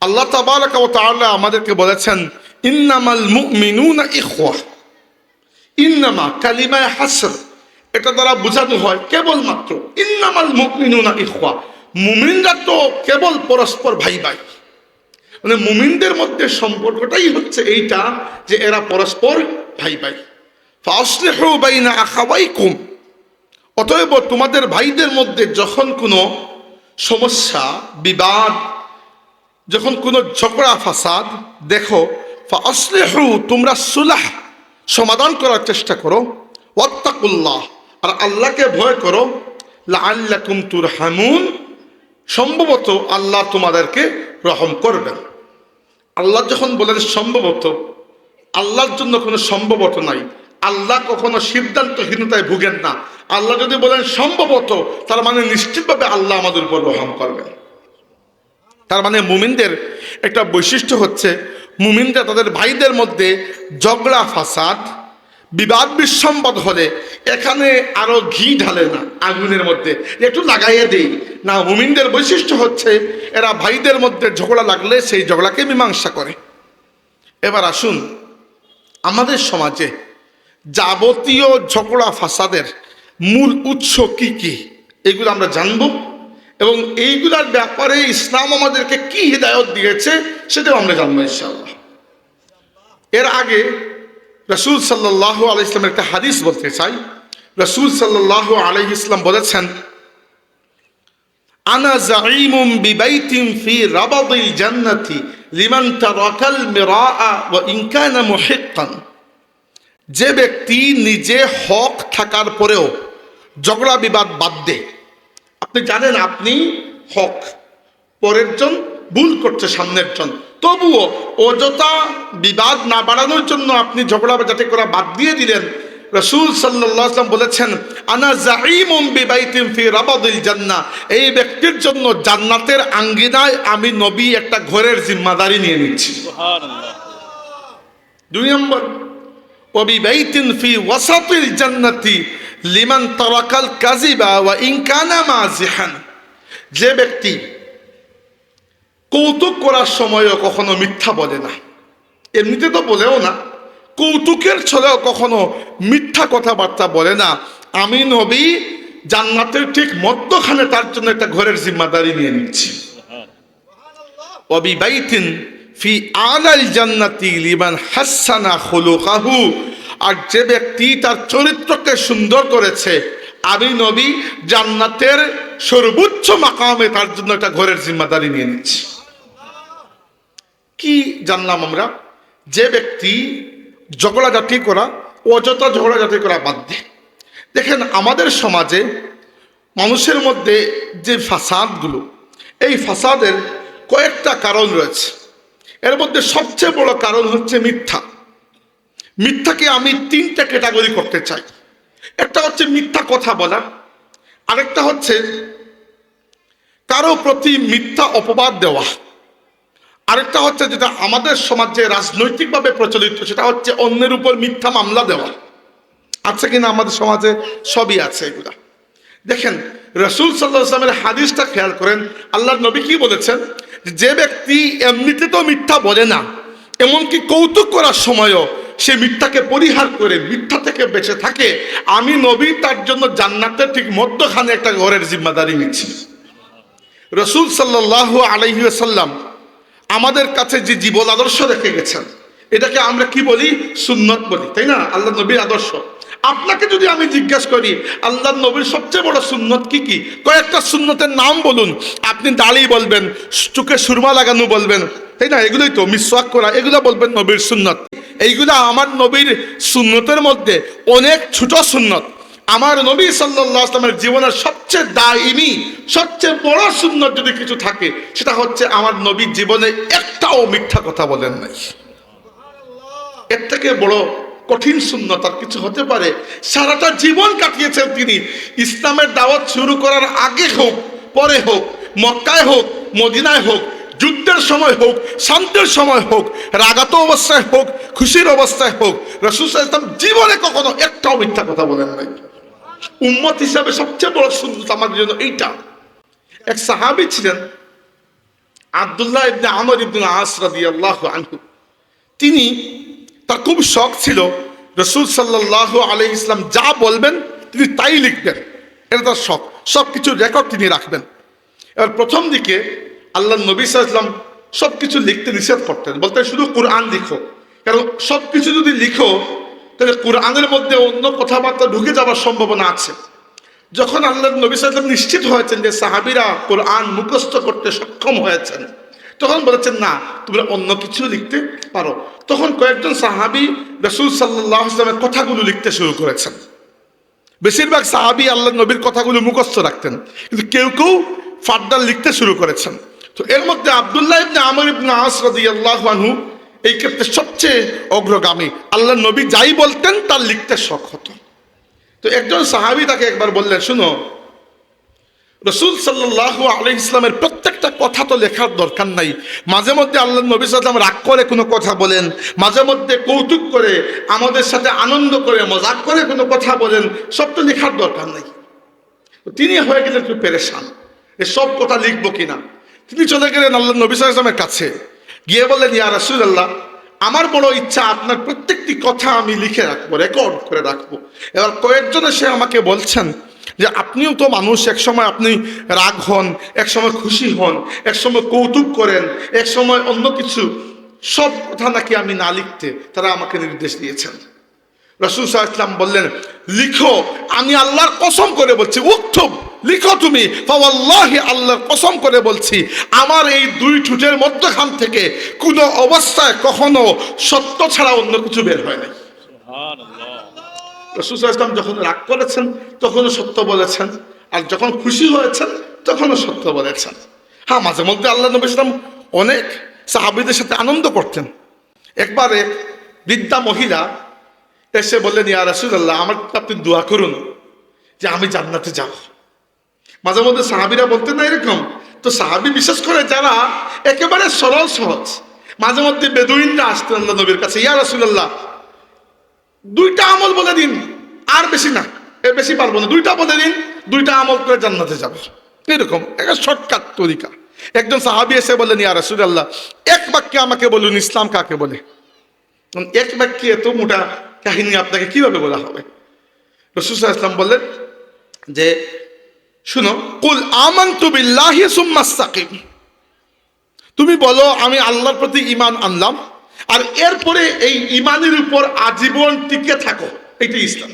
আল্লাহ তাবারাকা ওয়া তাআলা আমাদেরকে বলেছেন ইন্নামাল মুমিনুনা ইখওয়া। ইন্নামা কালিমায়ে হাসর, এটা দ্বারা বোঝানো হয় কেবলমাত্র ইন্নামাল মুমিনুনা ইখওয়া, মুমিনরা তো কেবল পরস্পর ভাই ভাই। মানে মুমিনদের মধ্যে সম্পর্কটাই হচ্ছে এইটা যে এরা পরস্পর ভাই ভাই। ফাসলিহু বাইনা আখাওয়াইকুম, অতএব তোমাদের ভাইদের মধ্যে যখন কোনো সমস্যা বিবাদ, যখন কোনো ঝগড়া ফাসাদ দেখো, ফাসলিহু, তোমরা সুলহ সমাধান করার চেষ্টা করো, ওয়াত্তাকুল্লাহ, আর আল্লাহকে ভয় করো, লাআল্লাকুম তুরহামুন, সম্ভবত আল্লাহ তোমাদেরকে রহম করবেন। আল্লাহ যখন বলেন সম্ভবত, আল্লাহর জন্য কোনো সম্ভবত নাই। আল্লাহ কখনো সিদ্ধান্তহীনতায় ভুগেন না। আল্লাহ যদি বলেন সম্ভবত, তার মানে নিশ্চিতভাবে আল্লাহ আমাদের উপর রহম করবেন। তার মানে মুমিনদের একটা বৈশিষ্ট্য হচ্ছে, মুমিনরা তাদের ভাইদের মধ্যে ঝগড়া ফাসাদ বিবাদ বিসম্বাদ হলে এখানে আরো ঘি ঢালে না আগুনের মধ্যে, একটু লাগাইয়ে দেই না। মুমিনদের বৈশিষ্ট্য হচ্ছে এরা ভাইদের মধ্যে ঝগড়া লাগলে সেই ঝগড়াকে মীমাংসা করে। এবার আসুন, আমাদের সমাজে যাবতীয় ঝগড়া ফাসাদের মূল উৎস কি কি এগুলো আমরা জানব, এবং এইগুলার ব্যাপারে ইসলাম আমাদেরকে কি হিদায়ত দিয়েছে সেটাও আমরা জানবো ইনশাআল্লাহ। এর আগে রাসূল সাল্লাল্লাহু আলাইহি ইসলামের একটা হাদিস বলতে চাই। রাসূল সাল্লাল্লাহু আলাইহি ইসলাম বলেছেন, আনা যাঈমুম বিবাইতিন ফি রাবাদিল জান্নাতি লিমান তারাকাল মিরাআ ওয়া ইন কানা মুহিক্কান। যে ব্যক্তি নিজে হক থাকার পরেও ঝগড়া বিবাদ বাদ দেয়, আপনি জানেন আপনি হক, পরের জন ভুল করছে সামনের জন, তবুও অযথা বিবাদ না বাড়ানোর জন্য আপনি ঝগড়া যাতে করা বাদ দিয়ে দিলেন। রাসূল সাল্লাল্লাহু আলাইহি ওয়াসাল্লাম বলেছেন, আনা যাঈমুম বিবাইতিন ফি রাবাদিল জান্নাহ, এই ব্যক্তির জন্য জান্নাতের আঙ্গিনায় আমি নবী একটা ঘরের জিম্মাদারি নিয়ে নিচ্ছি। সুবহানাল্লাহ। দুই নম্বর, ওয়া বিবাইতিন ফি ওয়াসাতিল জান্নাতি লিমান তারাকাল কাযিবা ওয়া ইন কানা মাযিহান। যে ব্যক্তি কৌতুক করার সময়ও কখনো মিথ্যা বলে না, এমনিতে তো বলেও না, কৌতুকের ছলেও কখনো মিথ্যা কথাবার্তা বলে না, আমি নবী জান্নাতের ঠিক মধ্যখানে তার জন্য একটা ঘরের জিম্মাদারি নিয়ে নিচ্ছি। ওয়া বিবাইতিন ফি আলাল জান্নাতি লিমান হাসানা খুলুকাহু, আর যে ব্যক্তি তার চরিত্রকে সুন্দর করেছে, আমি নবী জান্নাতের সর্বোচ্চ মাকামে তার জন্য একটা ঘরের জিম্মাদারি নিয়ে নিচ্ছি। কি জানলাম আমরা? যে ব্যক্তি ঝগড়াঝাটি করা, অযথা ঝগড়াঝাটি করা বাদ দেয়। দেখেন আমাদের সমাজে মানুষের মধ্যে যে ফাসাদগুলো, এই ফাসাদের কয়েকটা কারণ রয়েছে। এর মধ্যে সবচেয়ে বড় কারণ হচ্ছে মিথ্যা। মিথ্যাকে আমি তিনটা ক্যাটাগরি করতে চাই। একটা হচ্ছে মিথ্যা কথা বলা, আরেকটা হচ্ছে কারো প্রতি মিথ্যা অপবাদ দেওয়া, আরেকটা হচ্ছে যেটা আমাদের সমাজে রাজনৈতিকভাবে প্রচলিত, সেটা হচ্ছে অন্যের উপর মিথ্যা মামলা দেওয়া। আছে কিনা আমাদের সমাজে? সবই আছে এগুলা। দেখেন রাসূল সাল্লাল্লাহু আলাইহি ওয়াসাল্লামের হাদিসটা খেয়াল করেন, আল্লাহর নবী কি বলেছেন? যে ব্যক্তি এমনিতে তো মিথ্যা বলে না, এমনকি কৌতুক করার সময়ও সে মিথ্যাকে পরিহার করে মিথ্যা থেকে বেঁচে থাকে, আমি নবী তার জন্য জান্নাতের ঠিক মধ্যখানে একটা ঘরের জিম্মাদারি নিচ্ছি। রাসূল সাল্লাল্লাহু আলাইহি ওয়াসাল্লাম আমাদের কাছে যে জীবন আদর্শ রেখে গেছেন, এটাকে আমরা কি বলি? সুন্নত বলি, তাই না? আল্লাহ নবীর আদর্শ। আপনাকে যদি আমি জিজ্ঞাসা করি আল্লাহ নবীর সবচেয়ে বড় সুন্নত কি কি, কয়েকটা সুন্নতের নাম বলুন, আপনি দাড়ি বলবেন, চোখে সুরমা লাগানো বলবেন, তাই না? এগুলোই তো, মিসওয়াক করা, এগুলো বলবেন নবীর সুন্নত। এইগুলো আমার নবীর সুন্নতের মধ্যে অনেক ছোট সুন্নত। আমার নবী সাল্লাল্লাহু আলাইহি ওয়াসাল্লামের জীবনের সবচেয়ে দায়িমি, সবচেয়ে বড় সুন্নত যদি কিছু থাকে, সেটা হচ্ছে আমার নবীর জীবনে একটাও মিথ্যা কথা বলেন নাই। এর থেকে বড় কঠিন সুন্নত আর কিছু হতে পারে? সারাটা জীবন কাটিয়েছেন তিনি, ইসলামের দাওয়াত শুরু করার আগে হোক, পরে হোক, মক্কায় হোক, মদিনায় হোক, যুদ্ধের সময় হোক, শান্তির সময় হোক, রাগাত অবস্থায় হোক, খুশির অবস্থায় হোক, রাসূল সাল্লাল্লাহু আলাইহি ওয়াসাল্লাম জীবনে কখনো একটাও মিথ্যা কথা বলেন নাই। উম্মত হিসাবে সবচেয়ে বড় সুন্নত আমাদের জন্য এইটা। এক সাহাবী ছিলেন, আব্দুল্লাহ ইবনে আমর ইবনে আস রাদিয়াল্লাহু আনহু, তিনি, তার খুব শখ ছিল রাসূল সাল্লাল্লাহু আলাইহি ইসলাম যা বলবেন তিনি তাই লিখবেন। এটা তার শখ, সব কিছু রেকর্ড তিনি রাখবেন। এবার প্রথম দিকে আল্লাহ নবী সাল্লাল্লাহু আলাইহি ওয়াসাল্লাম সব কিছু লিখতে নিষেধ করতেন, বলতেন শুধু কোরআন লিখো, কারণ সব কিছু যদি লিখো তাহলে কোরআনের মধ্যে অন্য কথাবার্তা ঢুকে যাওয়ার সম্ভাবনা আছে। যখন আল্লাহ নবী সাল্লাল্লাহু আলাইহি ওয়াসাল্লাম নিশ্চিত হয়েছেন যে সাহাবীরা কোরআন মুখস্থ করতে সক্ষম হয়েছেন, তখন বলেছেন না, তোমরা অন্য কিছু লিখতে পারো। তখন কয়েকজন সাহাবী রাসূল সাল্লাল্লাহু আলাইহি ওয়াসাল্লামের কথাগুলো লিখতে শুরু করেছেন। বেশিরভাগ সাহাবী আল্লাহ নবীর কথাগুলো মুখস্থ রাখতেন, কিন্তু কেউ কেউ ফার্দার লিখতে শুরু করেছেন। তো এর মধ্যে আব্দুল্লাহ ইবনে আমর ইবনে আস রাদিয়াল্লাহু আনহু এই ক্ষেত্রে সবচেয়ে অগ্রগামী। আল্লাহ নবী যাই বলতেন তার লিখতে শখ হতো। তো একজন সাহাবী তাকে একবার বললেন, শুনো, রাসূল সাল্লাল্লাহু আলাইহি ইসলামের প্রত্যেকটা কথা তো লেখার দরকার নাই, মাঝে মধ্যে আল্লাহ নবী সাল্লাল্লাহু আলাইহি ওয়াসাল্লাম রাগ করে কোনো কথা বলেন, মাঝে মধ্যে কৌতুক করে আমাদের সাথে আনন্দ করে মজাক করে কোনো কথা বলেন, সব তো লেখার দরকার নাই। তিনি হয়ে গেলেন একটু পেরেশান, সব কথা লিখবো কিনা। তিনি চলে গেলেন আল্লাহ নবী সাল্লাল্লাহু আলাইহি ওয়াসাল্লামের কাছে, গিয়ে বললেন, ইয়া রাসূলুল্লাহ, আমার বড় ইচ্ছা আপনার প্রত্যেকটি কথা আমি লিখে রাখবো, রেকর্ড করে রাখবো। এবার কয়েকজন এসে আমাকে বলছেন যে আপনিও তো মানুষ, এক সময় আপনি রাগ হন, এক সময় খুশি হন, এক সময় কৌতুক করেন, এক সময় অন্য কিছু, সব কথা নাকি আমি না লিখতে তারা আমাকে নির্দেশ দিয়েছেন। রাসূল সাল্লাল্লাহু আলাইহি ওয়াসাল্লাম বললেন, লিখো, আমি আল্লাহর কসম করে বলছি, উক্তুব, লিখো তুমি, ফাওয়াল্লাহি, আল্লাহর কসম করে বলছি, আমার এই দুই ঠোঁটের মধ্যখান থেকে কোনো অবস্থায় কখনো সত্য ছাড়া অন্য কিছু বের হয় নাই। সুবহানাল্লাহ। রাসূল সাল্লাল্লাহু আলাইহি ওয়াসাল্লাম যখন রাগ করেছেন তখনও সত্য বলেছেন, আর যখন খুশি হয়েছেন তখনও সত্য বলেছেন। হ্যাঁ, মাঝে মধ্যে আল্লাহ নবী সাল্লাল্লাহু আলাইহি ওয়াসাল্লাম অনেক সাহাবীদের সাথে আনন্দ করতেন। একবার এক বৃদ্ধা মহিলা এসে বললেন, ইয়া রাসূলুল্লাহ, আমার আপনি দোয়া করুন যে আমি জান্নাতে যাব। মাঝে মধ্যে সাহাবীরা বলতেন না এরকম। তো সাহাবী বিশেষ করে যারা একেবারে সরল সহজ, মাঝে মধ্যে বেদুইনরা আসতেন আল্লাহ নবীর কাছে, ইয়া রাসূলুল্লাহ, দুইটা আমল বলে দিন, আর বেশি না, এর বেশি পারবো না, দুইটা বলে দিন, দুইটা আমল করে জান্নাতে যাব। এরকম একটা শর্টকাট তরিকা। একজন সাহাবী এসে বললেন, ইয়া রাসূলুল্লাহ, এক বাক্যে আমাকে বলুন ইসলাম কাকে বলে। এক বাক্যে এত মোটা কাহিনী আপনাকে কিভাবে বলা হবে? রাসূল সাল্লাল্লাহু আলাইহি ওয়াসাল্লাম বললেন যে, শুনো, কুল আমানতু বিল্লাহি সুম্মা ইসতাকিম, তুমি বলো আমি আল্লাহর প্রতি ঈমান আনলাম, আর এরপরে এই ঈমানের উপর আজীবন টিকে থাকো, এটাই ইসলাম।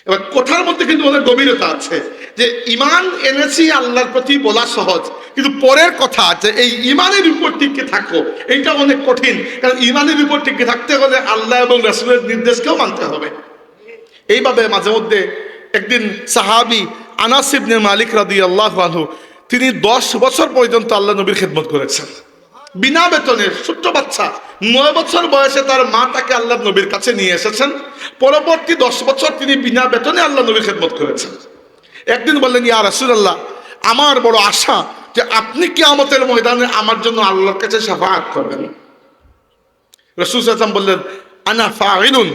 এবার কথার মধ্যে কিন্তু অনেক গভীরতা আছে, যে ঈমান এনেছি আল্লাহর প্রতি বলা সহজ, কিন্তু পরের কথা আছে এই ঈমানের উপর টিকে থাকো, এইটা অনেক কঠিন। কারণ ঈমানের উপর টিকে থাকতে হলে আল্লাহ এবং রাসূলের নির্দেশকেও মানতে হবে। এইভাবে মাঝে মধ্যে একদিন সাহাবী আনাস ইবনে মালিক রাদিয়াল্লাহু আনহু, তিনি 10 বছর পর্যন্ত আল্লাহ নবীর খেদমত করেছেন বিনা বেতনে। ছোট্ট বাচ্চা, 9 বছর বয়সে তার মা তাকে আল্লাহ নবীর কাছে নিয়ে এসেছেন। পরবর্তী 10 বছর তিনি বিনা বেতনে আল্লাহ নবীর খেদমত করেছেন। একদিন বললেন, ইয়া রাসূলুল্লাহ, আমার বড় আশা যে আপনি কিয়ামতের ময়দানে আমার জন্য আল্লাহর কাছে শাফাআত করবেন। রাসূল সাল্লাল্লাহু আলাইহি ওয়াসাল্লাম বললেন, আনা ফাইলুন,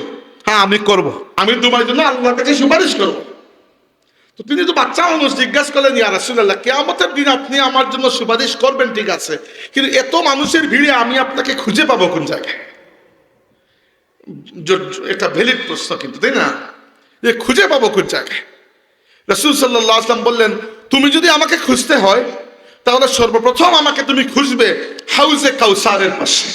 হ্যাঁ আমি করব, আমি তোমার জন্য আল্লাহর কাছে সুপারিশ করব। তো তিনি তো বাচ্চা মানুষ, জিজ্ঞাসা করলেন, ইয়া রাসূলুল্লাহ, কিয়ামতের দিন আপনি আমার জন্য সুপারিশ করবেন, ঠিক আছে, কিন্তু এত মানুষের ভিড়ে আমি আপনাকে খুঁজে পাবো কোন জায়গায়? এটা ভ্যালিড প্রশ্ন কিন্তু, তাই না, যে খুঁজে পাবো কোন জায়গায়? রাসূল সাল্লাল্লাহু আলাইহি ওয়াসাল্লাম বললেন, তুমি যদি আমাকে খুঁজতে হয় তাহলে সর্বপ্রথম আমাকে তুমি খুঁজবে হাউজে কাউসারের পাশে,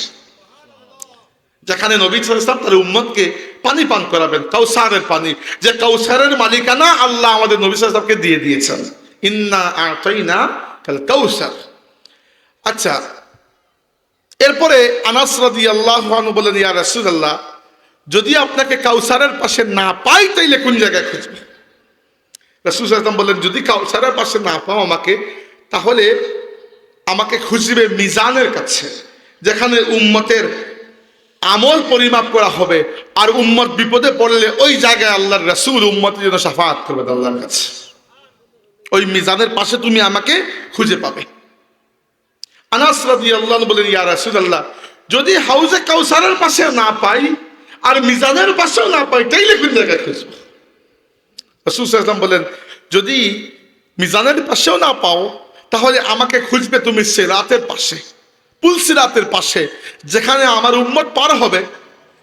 যেখানে নবী সাল্লাল্লাহু আলাইহি ওয়াসাল্লাম তার উম্মতকে পানি পান করাবেন, কাউসারের পানি, যে কাউসারের মালিকানা আল্লাহ আমাদের নবী সাল্লাল্লাহু আলাইহি ওয়াসাল্লামকে দিয়ে দিয়েছেন, ইন্না আতাইনা কাল কাউসার। আচ্ছা, এরপরে আনাস রাদিয়াল্লাহু আনহু বলেন, ইয়া রাসূলুল্লাহ, যদি আপনাকে কাউসারের পাশে না পাই তাইলে কোন জায়গায় খুঁজবে? রাসূল সাল্লাল্লাহু আলাইহি ওয়াসাল্লাম বললেন, যদি কাউসারের পাশে না পাও আমাকে, তাহলে আমাকে খুঁজবে মিজানের কাছে, যেখানে উম্মতের আমল পরিমাপ করা হবে, আর উম্মত বিপদে পড়লে ওই জায়গায় আল্লাহর রাসূল উম্মতের জন্য শাফাআত করবেন আল্লাহর কাছে। ওই মিজানের পাশে তুমি আমাকে খুঁজে পাবে। আনাস রাদিয়াল্লাহু আনহু বলেন, ইয়া রাসূলুল্লাহ, যদি হাউজে কাউসারের পাশে না পাই আর মিজানের পাশেও না পাই তাইলে কোন জায়গায় খুঁজব? রাসূল সাল্লাল্লাহু আলাইহি ওয়াসাল্লাম বলেন, যদি মিজানের পাশেও না পাও তাহলে আমাকে খুঁজবে তুমি সিরাতের পাশে, পুল সিরাতের পাশে, যেখানে আমার উম্মত পার হবে।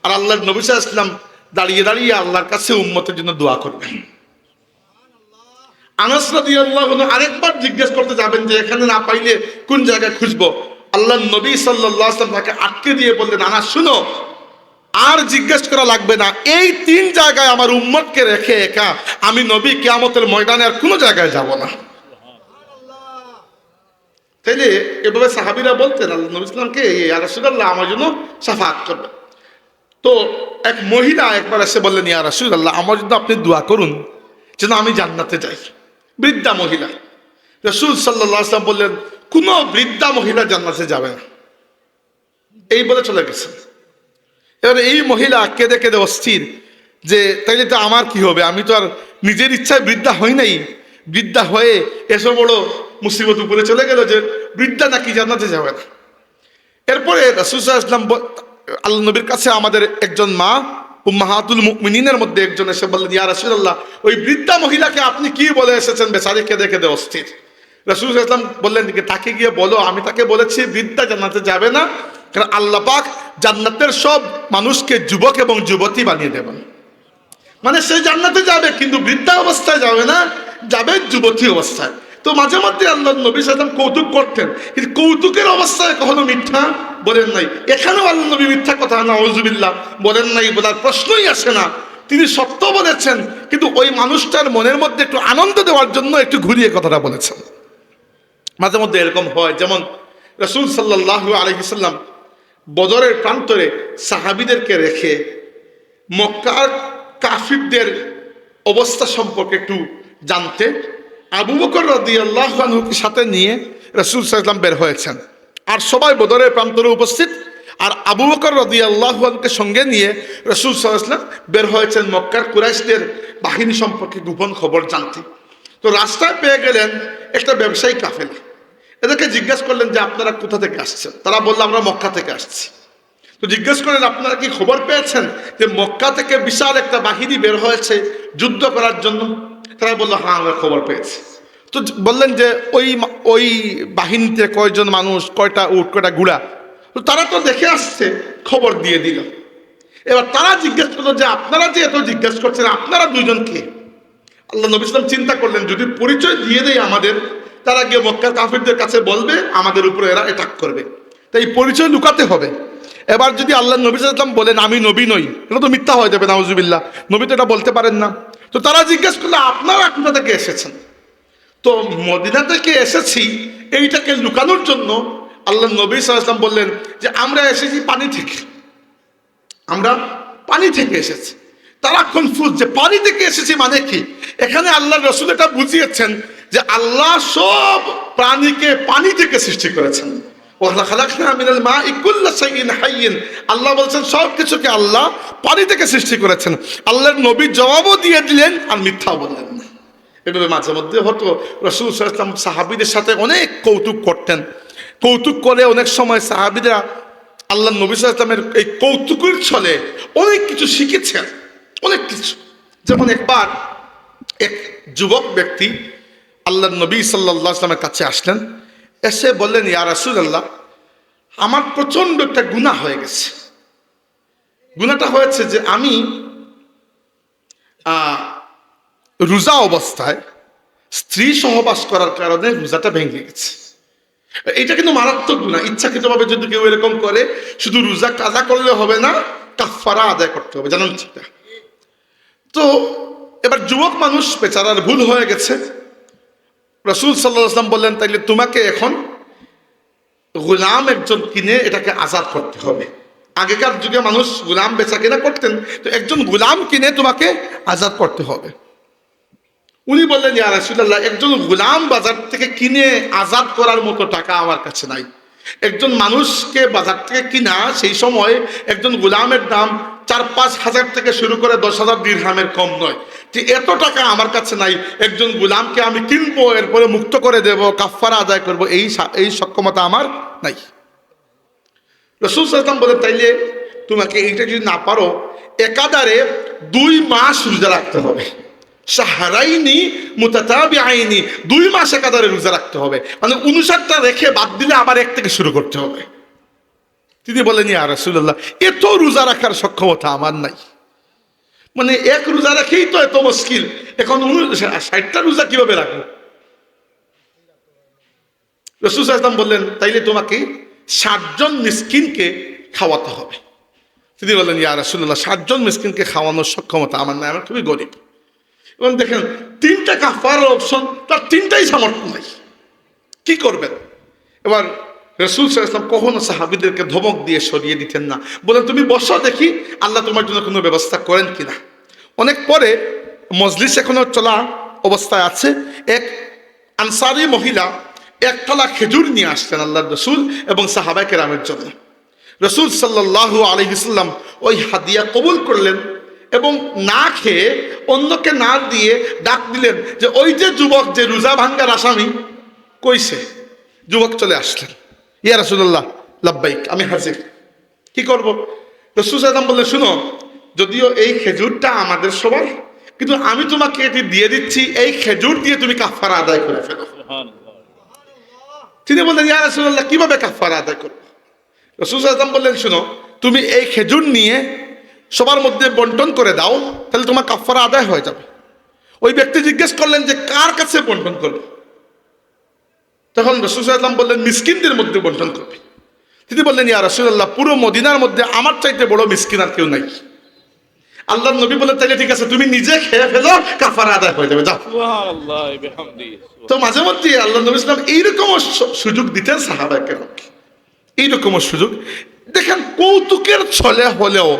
আর আল্লাহর নবী সাল্লাল্লাহু আলাইহি ওয়াসাল্লাম দাঁড়িয়ে দাঁড়িয়ে আল্লাহর কাছে উম্মতের জন্য দোয়া করবেন। আনাস রাদিয়াল্লাহু আনহু আরেকবার জিজ্ঞেস করতে যাবেন যে এখানে না পাইলে কোন জায়গায় খুঁজবো। আল্লাহর নবী সাল্লাল্লাহু আলাইহি ওয়াসাল্লাম তাকে আটকে দিয়ে বললেন, আনাস শুনো, আর জিজ্ঞেস করা লাগবে না, এই 3 জায়গায় আমার উম্মতকে রেখে একা আমি নবী কিয়ামতের ময়দানে আর কোনো জায়গায় যাব না। তাইলে এভাবে সাহাবীরা বলতেন আল্লাহ নবী সাল্লামকে, ইয়া রাসূলুল্লাহ আমার জন্য শাফাআত করবেন। তো এক মহিলা একবার এসে বললেন, ইয়া রাসূলুল্লাহ আমার জন্য আপনি দোয়া করুন যেন আমি জান্নাতে যাই। বৃদ্ধা মহিলা। রাসূল সাল্লাল্লাহু আলাইহি ওয়াসাল্লাম বললেন, কোন বৃদ্ধা মহিলা জান্নাতে যাবে না, এই বলে চলে গেছেন। এবারে এই মহিলা কেঁদে কেঁদে অস্থির যে তাইলে তো আমার কি হবে, আমি তো আর নিজের ইচ্ছায় বৃদ্ধা হই নাই, বৃদ্ধা হয়ে এসো বড় মুসিবত উপরে চলে গেল যে বৃদ্ধা নাকি জান্নাতে যাবে না। এরপরে রাসূল সাল্লাল্লাহু আলাইহি ওয়াসাল্লাম আল্লাহ নবীর কাছে আমাদের একজন মা উম্মাহাতুল মুমিনিনের মধ্যে একজন এসে বললেন, ইয়া রাসূলুল্লাহ ওই বৃদ্ধা মহিলাকে আপনি কি বলে এসেছেন, বেচারি কেঁদে কেঁদে অস্থির। রাসূল সাল্লাল্লাহু আলাইহি ওয়াসাল্লাম বললেন, তাকে গিয়ে বলো আমি তাকে বলেছি বৃদ্ধা জান্নাতে যাবে না, কারণ আল্লাহ পাক জান্নাতের সব মানুষকে যুবক এবং যুবতী বানিয়ে দেবেন। মানে সে জান্নাতে যাবে কিন্তু বৃদ্ধা অবস্থায় যাবে না, যাবে যুবতী অবস্থায়। তো মাঝে মধ্যে আল্লাহ নবী সাল্লাল্লাহু আলাইহি ওয়াসাল্লাম কৌতুক করতেন, কিন্তু কৌতুকের অবস্থায় কখনো মিথ্যা বলেন নাই। এখানেও আল্লাহ নবী মিথ্যা কথা নাউযুবিল্লাহ বলেন নাই, বলার প্রশ্নই আসে না। তিনি সত্য বলেছেন, কিন্তু ওই মানুষটার মনের মধ্যে একটু আনন্দ দেওয়ার জন্য একটু ঘুরিয়ে কথাটা বলেছেন। মাঝে মধ্যে এরকম হয়, যেমন রাসূল সাল্লাল্লাহু আলাইহি ওয়াসাল্লাম বদরের প্রান্তরে সাহাবীদেরকে রেখে মক্কার কাফিরদের অবস্থা সম্পর্কে একটু জানতে আবু বকর রাদিয়াল্লাহু আনহুকে সাথে নিয়ে রাসূল সাল্লাল্লাহু আলাইহি ওয়াসাল্লাম বের হয়েছেন। আর সবাই বদরের প্রান্তরে উপস্থিত, আর আবু বকর রাদিয়াল্লাহু আনহুকে সঙ্গে নিয়ে রাসূল সাল্লাল্লাহু আলাইহি ওয়াসাল্লাম বের হয়েছেন মক্কার কুরাইশদের বাহিনী সম্পর্কে গোপন খবর জানতে। তো রাস্তায় পেয়ে গেলেন একটা ব্যবসায়ী কাফেলা। এদেরকে জিজ্ঞেস করলেন যে আপনারা কোথা থেকে আসছেন। তারা বলল আমরা মক্কা থেকে আসছি। তো জিজ্ঞেস করলেন আপনারা কি খবর পেয়েছেন যে মক্কা থেকে বিশাল একটা বাহিনী বের হয়েছে যুদ্ধ করার জন্য। তারা বললো হ্যাঁ আমরা খবর পেয়েছি। তো বললেন যে ওই বাহিনীতে কয়জন মানুষ, কয়টা উট, কয়টা ঘোড়া। তো তারা তো দেখে আসছে, খবর দিয়ে দিল। এবার তারা জিজ্ঞেস করলো যে আপনারা যে এত জিজ্ঞেস করছেন আপনারা দুইজন কে। আল্লাহ নবী সাল্লাল্লাহু আলাইহি ওয়াসাল্লাম চিন্তা করলেন যদি পরিচয় দিয়ে দেয় আমাদের, তারা গিয়ে মক্কার কাফিরদের কাছে বলবে আমাদের উপরে এরা অ্যাটাক করবে, তাই পরিচয় লুকাতে হবে। এবার যদি আল্লাহ নবী সাল্লাল্লাহু আলাইহি ওয়াসাল্লাম বলেন আমি নবী নই, এটা তো মিথ্যা হয়ে যাবে, নাউযুবিল্লাহ। নবী তো এটা বলতে পারেন না। তো তারা জিজ্ঞেস করলো আপনারা কোথা থেকে এসেছেন। তো মদিনা থেকে এসেছি এইটাকে লুকানোর জন্য আল্লাহ নবী সাল্লাল্লাহু আলাইহি ওয়াসাল্লাম বললেন যে আমরা এসেছি পানি থেকে, আমরা পানি থেকে এসেছি। তারা কনফিউজ যে পানি থেকে এসেছি মানে কি। এখানে আল্লাহ রাসূল এটা বুঝিয়েছেন যে আল্লাহ সব প্রাণীকে পানি থেকে সৃষ্টি করেছেন। আল্লাহ বলছেন সব কিছুকে আল্লাহ পানি থেকে সৃষ্টি করেছেন। আল্লাহর নবী জবাবও দিয়ে দিলেন আর মিথ্যাও বললেন না। এভাবে মাঝে মধ্যে হতো রাসূল সাল্লাল্লাহু আলাইহি ওয়াসাল্লাম সাহাবীদের সাথে অনেক কৌতুক করতেন। কৌতুক করে অনেক সময় সাহাবীরা আল্লাহ নবী সাল্লাল্লাহু আলাইহি ওয়াসাল্লামের এই কৌতুকের ছলে অনেক কিছু শিখেছেন, অনেক কিছু। যেমন একবার এক যুবক ব্যক্তি আল্লাহ নবী সাল্লাল্লাহু আলাইহি ওয়াসাল্লামের কাছে আসলেন, এসে বললেন ইয়া রাসূলুল্লাহ আমার প্রচন্ড একটা গুনাহ হয়ে গেছে। গুনাহটা হয়েছে যে আমি রোজা অবস্থায় স্ত্রী সহবাস করার কারণে রোজাটা ভেঙে গেছে। এটা কিন্তু মারাত্মক গুনাহ। ইচ্ছাকৃতভাবে যদি কেউ এরকম করে শুধু রোজা কাজা করলে হবে না, কাফারা আদায় করতে হবে, জানেন সেটা। তো এবার যুবক মানুষ বেচারার ভুল হয়ে গেছে। রাসূল সাল্লাল্লাহু আলাইহি ওয়াসাল্লাম বললেন তাইলে তোমাকে এখন গোলাম একজন কিনে এটাকে আজাদ করতে হবে। আগেকার যুগে মানুষ গোলাম বেচা কিনা করতেন, তো একজন গোলাম কিনে তোমাকে আজাদ করতে হবে। উনি বললেন ইয়া রাসূলুল্লাহ একজন গোলাম বাজার থেকে কিনে আজাদ করার মতো টাকা আমার কাছে নাই। একজন মানুষকে বাজার থেকে কিনা সেই সময় একজন গোলামের দাম 4-5 হাজার থেকে শুরু করে 10,000 দিরহামের কম নয়। যে এত টাকা আমার কাছে নাই, একজন গোলামকে আমি কিনবো এরপরে মুক্ত করে দেব, কাফারা আদায় করব, এই সক্ষমতা আমার নাই। রাসূল সাল্লাল্লাহু আলাইহি ওয়াসাল্লাম বলেন তাইলে তোমাকে এইটা যদি না পারো একাধারে 2 মাস রোজা রাখতে হবে। শাহরাইনি মুতাতাবিআইনি, 2 মাস একাধারে রোজা রাখতে হবে, মানে 59টা রেখে বাদ দিলে আবার 1 থেকে শুরু করতে হবে। তিনি বলেন, ইয়া রাসূলুল্লাহ, এত রোজা রাখার সক্ষমতা আমার নাই, মানে 1 রোজা রেখেই তো এত মুশকিল, এখন 60টা রোজা কিভাবে রাখবো? রাসূল সাল্লাল্লাহু আলাইহি ওয়াসাল্লাম বললেন, তাইলে তোমাকে 60 জন মিসকিনকে খাওয়াতে হবে। তিনি বললেন, ইয়া রাসূলুল্লাহ, 60 জন মিসকিনকে খাওয়ানোর সক্ষমতা আমার নাই, আমার খুবই গরিব। এবং দেখেন 3টা কাফারার অপশন, তার 3টাই সামর্থ্য নাই, কি করবেন? এবার রাসূল সাল্লাল্লাহু আলাইহি ওয়াসাল্লাম কখনো সাহাবীদেরকে ধমক দিয়ে সরিয়ে দিতেন না, বলেন তুমি বসো, দেখি আল্লাহ তোমার জন্য কোনো ব্যবস্থা করেন কিনা। অনেক পরে মজলিস এখনো চলা অবস্থায় আছে, এক আনসারী মহিলা 1 থালা খেজুর নিয়ে আসলেন আল্লাহর রাসূল এবং সাহাবায়ে কেরামের জন্য। রাসূল সাল্লাল্লাহু আলাইহি ওয়াসাল্লাম ওই হাদিয়া কবুল করলেন এবং না খেয়ে, অন্যকে না দিয়ে ডাক দিলেন যে ওই যে যুবক, যে রোজা ভাঙ্গার আসামি, কইছে। যুবক চলে আসলেন, ইয়া রাসূলুল্লাহ লাব্বাইক, আমি হাজির, কি করব? রাসূল সাল্লাল্লাহু আলাইহি ওয়াসাল্লাম বললেন, শুনো, যদিও এই খেজুরটা আমাদের সবার, কিন্তু আমি তোমাকে এটি দিয়ে দিচ্ছি, এই খেজুর দিয়ে তুমি কাফারা আদায় করে ফেলো। তিনি বললেন, ইয়া রাসূলুল্লাহ, কিভাবে কাফারা আদায় করব? রাসূল সাল্লাল্লাহু আলাইহি ওয়াসাল্লাম বললেন, শুনো, তুমি এই খেজুর নিয়ে সবার মধ্যে বন্টন করে দাও, তাহলে তোমার কাফারা আদায় হয়ে যাবে। ওই ব্যক্তি জিজ্ঞেস করলেন যে কার কাছে বন্টন করবে? তখন রাসূল সাল্লাল্লাহু আলাইহি ওয়াসাল্লাম বললেন, মিসকিনদের মধ্যে বন্টন করবে। তিনি বললেন, ইয়া রাসূলুল্লাহ, পুরো মদিনার মধ্যে আমার চাইতে বড় মিসকিন আর কেউ নাই। আল্লাহর নবী বললেন, তাইলে ঠিক আছে, তুমি নিজে খেয়ে ফেলো, কাফারা আদায় হয়ে যাবে, যাও। সুবহানাল্লাহ বিহামদিহি। তো মাঝে মধ্যে আল্লাহর নবী সাল্লাল্লাহু আলাইহি ওয়াসাল্লাম এইরকম সুযোগ দিতেন সাহাবায়ে কেরামকে, এইরকম সুযোগ। দেখেন, কৌতুকের ছলে হলেও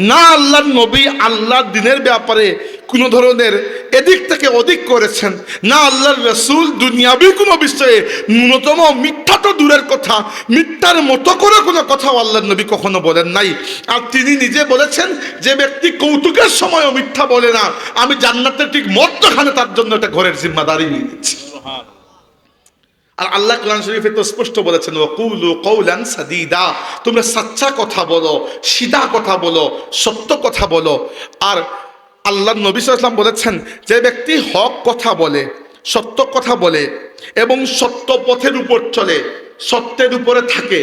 না আল্লাহর নবী আল্লাহর দিনের ব্যাপারে কোনো ধরনের এদিক থেকে ওদিক করেছেন, না আল্লাহর রাসূল দুনিয়াবি কোনো বিষয়ে ন্যূনতম মিথ্যা তো দূরের কথা, মিথ্যার মতো করে কোনো কথাও আল্লাহর নবী কখনো বলেন নাই। আর তিনি নিজে বলেছেন, যে ব্যক্তি কৌতুকের সময়ও মিথ্যা বলে না, আমি জান্নাতের ঠিক মধ্যখানে তার জন্য একটা ঘরের জিম্মাদারি নিয়ে নিচ্ছি। আর আল্লাহ কোরআন শরীফে তো স্পষ্ট বলেছেন, ওয়াকুলু কওলান সাদীদা, তোমরা সচ্চা কথা বলো, সিধা কথা বলো, সত্য কথা বলো। আর আল্লাহর নবী সাল্লাল্লাহু আলাইহি ওয়াসাল্লাম বলেছেন, যে ব্যক্তি হক কথা বলে, সত্য কথা বলে এবং সত্য পথের উপর চলে, সত্যের উপরে থাকে,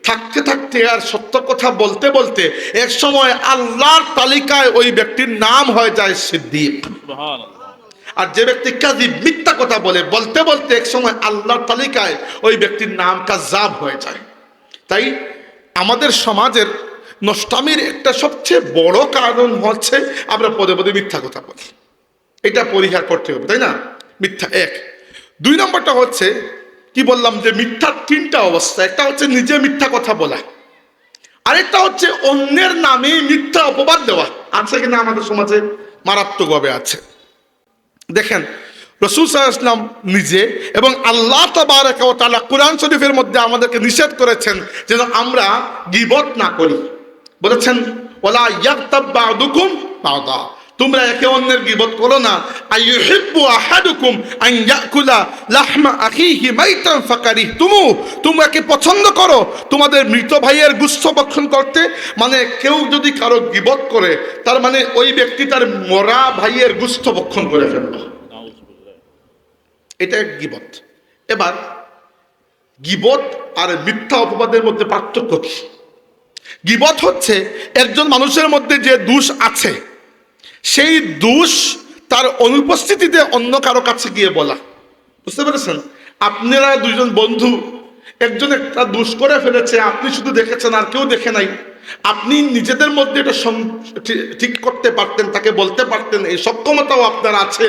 থাকতে থাকতে আর সত্য কথা বলতে বলতে এক সময় আল্লাহর তালিকায় ওই ব্যক্তির নাম হয়ে যায় সিদ্দিক। সুবহানাল্লাহ। আর যে ব্যক্তি কাযিব, মিথ্যা কথা বলে, বলতে বলতে এক সময় আল্লাহর তালিকায় ওই ব্যক্তির নাম কাযযাব হয়ে যায়। তাই আমাদের সমাজের নষ্টামির একটা সবচেয়ে বড় কারণ হচ্ছে আমরা পদে পদে মিথ্যা কথা বলি। এটা পরিহার করতে হবে, তাই না? মিথ্যা 1। 2 নম্বরটা হচ্ছে, কি বললাম, যে মিথ্যার 3টা অবস্থা। একটা হচ্ছে নিজে মিথ্যা কথা বলা, আরেকটা হচ্ছে অন্যের নামে মিথ্যা অপবাদ দেওয়া। আছে কিনা আমাদের সমাজে? মারাত্মকভাবে আছে। দেখেন, রাসূল সাল্লাল্লাহু আলাইহি ওয়াসাল্লাম নিজে এবং আল্লাহ তাবারাকা ওয়া তাআলা কুরআন শরীফের মধ্যে আমাদেরকে নিষেধ করেছেন যেন আমরা গীবত না করি। বলেছেন, ওয়ালা ইয়াগতাব বা'দুকুম বা'দা, তোমরা একে অন্যের গীবত করো না। আইয়ুহিব্বু আহাদুকুম আন ইয়াকুলা লাহমা আখিহি মাইতান ফাকারিহতুমু, তোমরা কি পছন্দ করো তোমাদের মৃত ভাইয়ের গোশত ভক্ষণ করতে? মানে কেউ যদি কারো গীবত করে, তার মানে ওই ব্যক্তি তার মরা ভাইয়ের গোশত ভক্ষণ করে ফেললো, এটা এক গীবত। এবার গীবত আর মিথ্যা অপবাদের মধ্যে পার্থক্য কি? গীবত হচ্ছে একজন মানুষের মধ্যে যে দোষ আছে, সেই দোষ তার অনুপস্থিতিতে অন্য কারো কাছে গিয়ে বলা। বুঝতে পেরেছেন? আপনারা 2 জন বন্ধু, একজন একটা দোষ করে ফেলেছে, আপনি শুধু দেখেছেন আর কেউ দেখে নাই। আপনি নিজেদের মধ্যে এটা ঠিক করতে পারতেন, তাকে বলতে পারতেন, এই সক্ষমতাও আপনার আছে,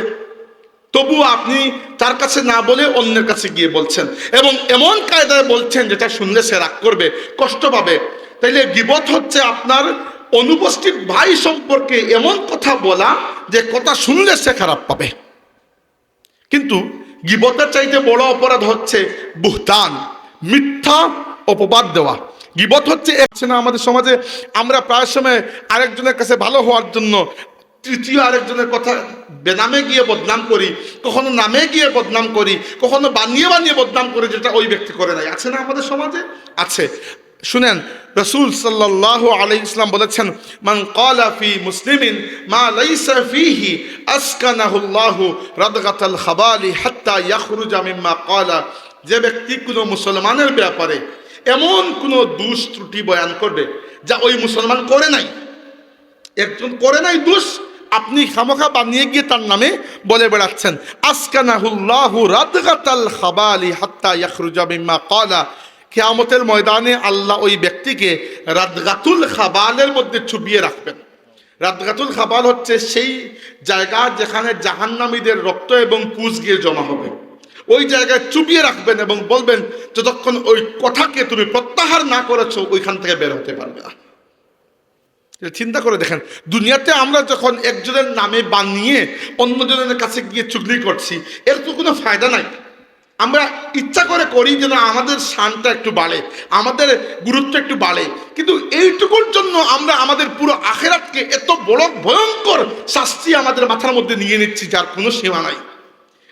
তবুও আপনি তার কাছে না বলে অন্যের কাছে গিয়ে বলছেন এবং এমন কায়দায় বলছেন যেটা শুনলে সে রাগ করবে, কষ্ট পাবে। তাইলে গীবত হচ্ছে আপনার অনুপস্থিত ভাই সম্পর্কে এমন কথা বলা যে কথা শুনলে সে খারাপ পাবে। কিন্তু গীবতের চাইতে বড় অপরাধ হচ্ছে বুহতান, মিথ্যা অপবাদ দেওয়া। গীবত হচ্ছে না আমাদের সমাজে আমরা প্রায় সময় আরেকজনের কাছে ভালো হওয়ার জন্য তৃতীয় আরেকজনের কথা বেনামে গিয়ে বদনাম করি, কখনো নামে গিয়ে বদনাম করি, কখনো বানিয়ে বানিয়ে বদনাম করি, যেটা ওই ব্যক্তি করে নাই। আছে না আমাদের সমাজে? আছে। শুনেন, রাসূল সাল্লাল্লাহু আলাইহি ওয়াসাল্লাম বলেছেন, মান ক্বালা ফি মুসলিমিন মা লাইসা ফীহি আসকানাহুল্লাহু রাদগাতাল খাবালি হাত্তা ইয়াখরুজা মিম্মা ক্বালা। যে ব্যক্তি কোনো মুসলমানের ব্যাপারে এমন কোনো দোষ ত্রুটি বয়ান করবে যা ওই মুসলমান করে নাই, একজন করে নাই দোষ, আপনি খামোখা বানিয়ে গিয়ে তার নামে বলে বেড়াচ্ছেন, আসকানাহুল্লাহু রাদগাতাল খাবালি হাত্তা ইয়াখরুজা মিম্মা ক্বালা। কিয়ামতের ময়দানে আল্লাহ ওই ব্যক্তিকে রাদগাতুল খাবালের মধ্যে চুবিয়ে রাখবেন। রাদগাতুল খাবাল হচ্ছে সেই জায়গা যেখানে জাহান্নামীদের রক্ত এবং পুঁজ গিয়ে জমা হবে, ওই জায়গায় চুবিয়ে রাখবেন এবং বলবেন যতক্ষণ ওই কথাকে তুমি প্রত্যাহার না করেছো ওইখান থেকে বের হতে পারবে না। চিন্তা করে দেখেন, দুনিয়াতে আমরা যখন একজনের নামে বানিয়ে অন্যজনের কাছে গিয়ে চুগলি করছি, এর তো কোনো ফায়দা নাই। আমরা ইচ্ছা করে করি যেন আমাদের শানটা একটু বাড়ে, আমাদের গুরুত্ব একটু বাড়ে, কিন্তু এইটুকুর জন্য আমরা আমাদের পুরো আখেরাতকে এত বড় ভয়ঙ্কর শাস্তি আমাদের মাথার মধ্যে নিয়ে নিচ্ছি যার কোনো সীমা নাই।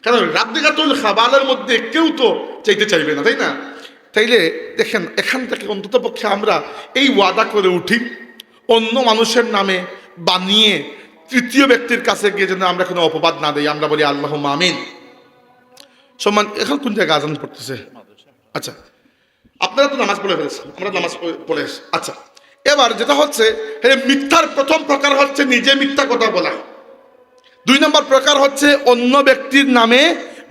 কারণ রাদগাতুল খাবালের মধ্যে কেউ তো চাইতে চাইবে না, তাই না? তাইলে দেখেন, এখান থেকে অন্তত পক্ষে আমরা এই ওয়াদা করে উঠি, অন্য মানুষের নামে বানিয়ে তৃতীয় ব্যক্তির কাছে গিয়ে যেন আমরা কোনো অপবাদ না দিই। আমরা বলি আল্লাহুম্মা আমিন। সম্মান, এখন কোন জায়গায় আজান পড়তেছে? আচ্ছা, আপনারা তো নামাজ পড়ে ফেলেছেন, আমরা নামাজ পড়ে এসেছি। আচ্ছা, এবার যেটা হচ্ছে, মিথ্যার প্রথম প্রকার হচ্ছে নিজে মিথ্যা কথা বলা। 2 নম্বর প্রকার হচ্ছে অন্য ব্যক্তির নামে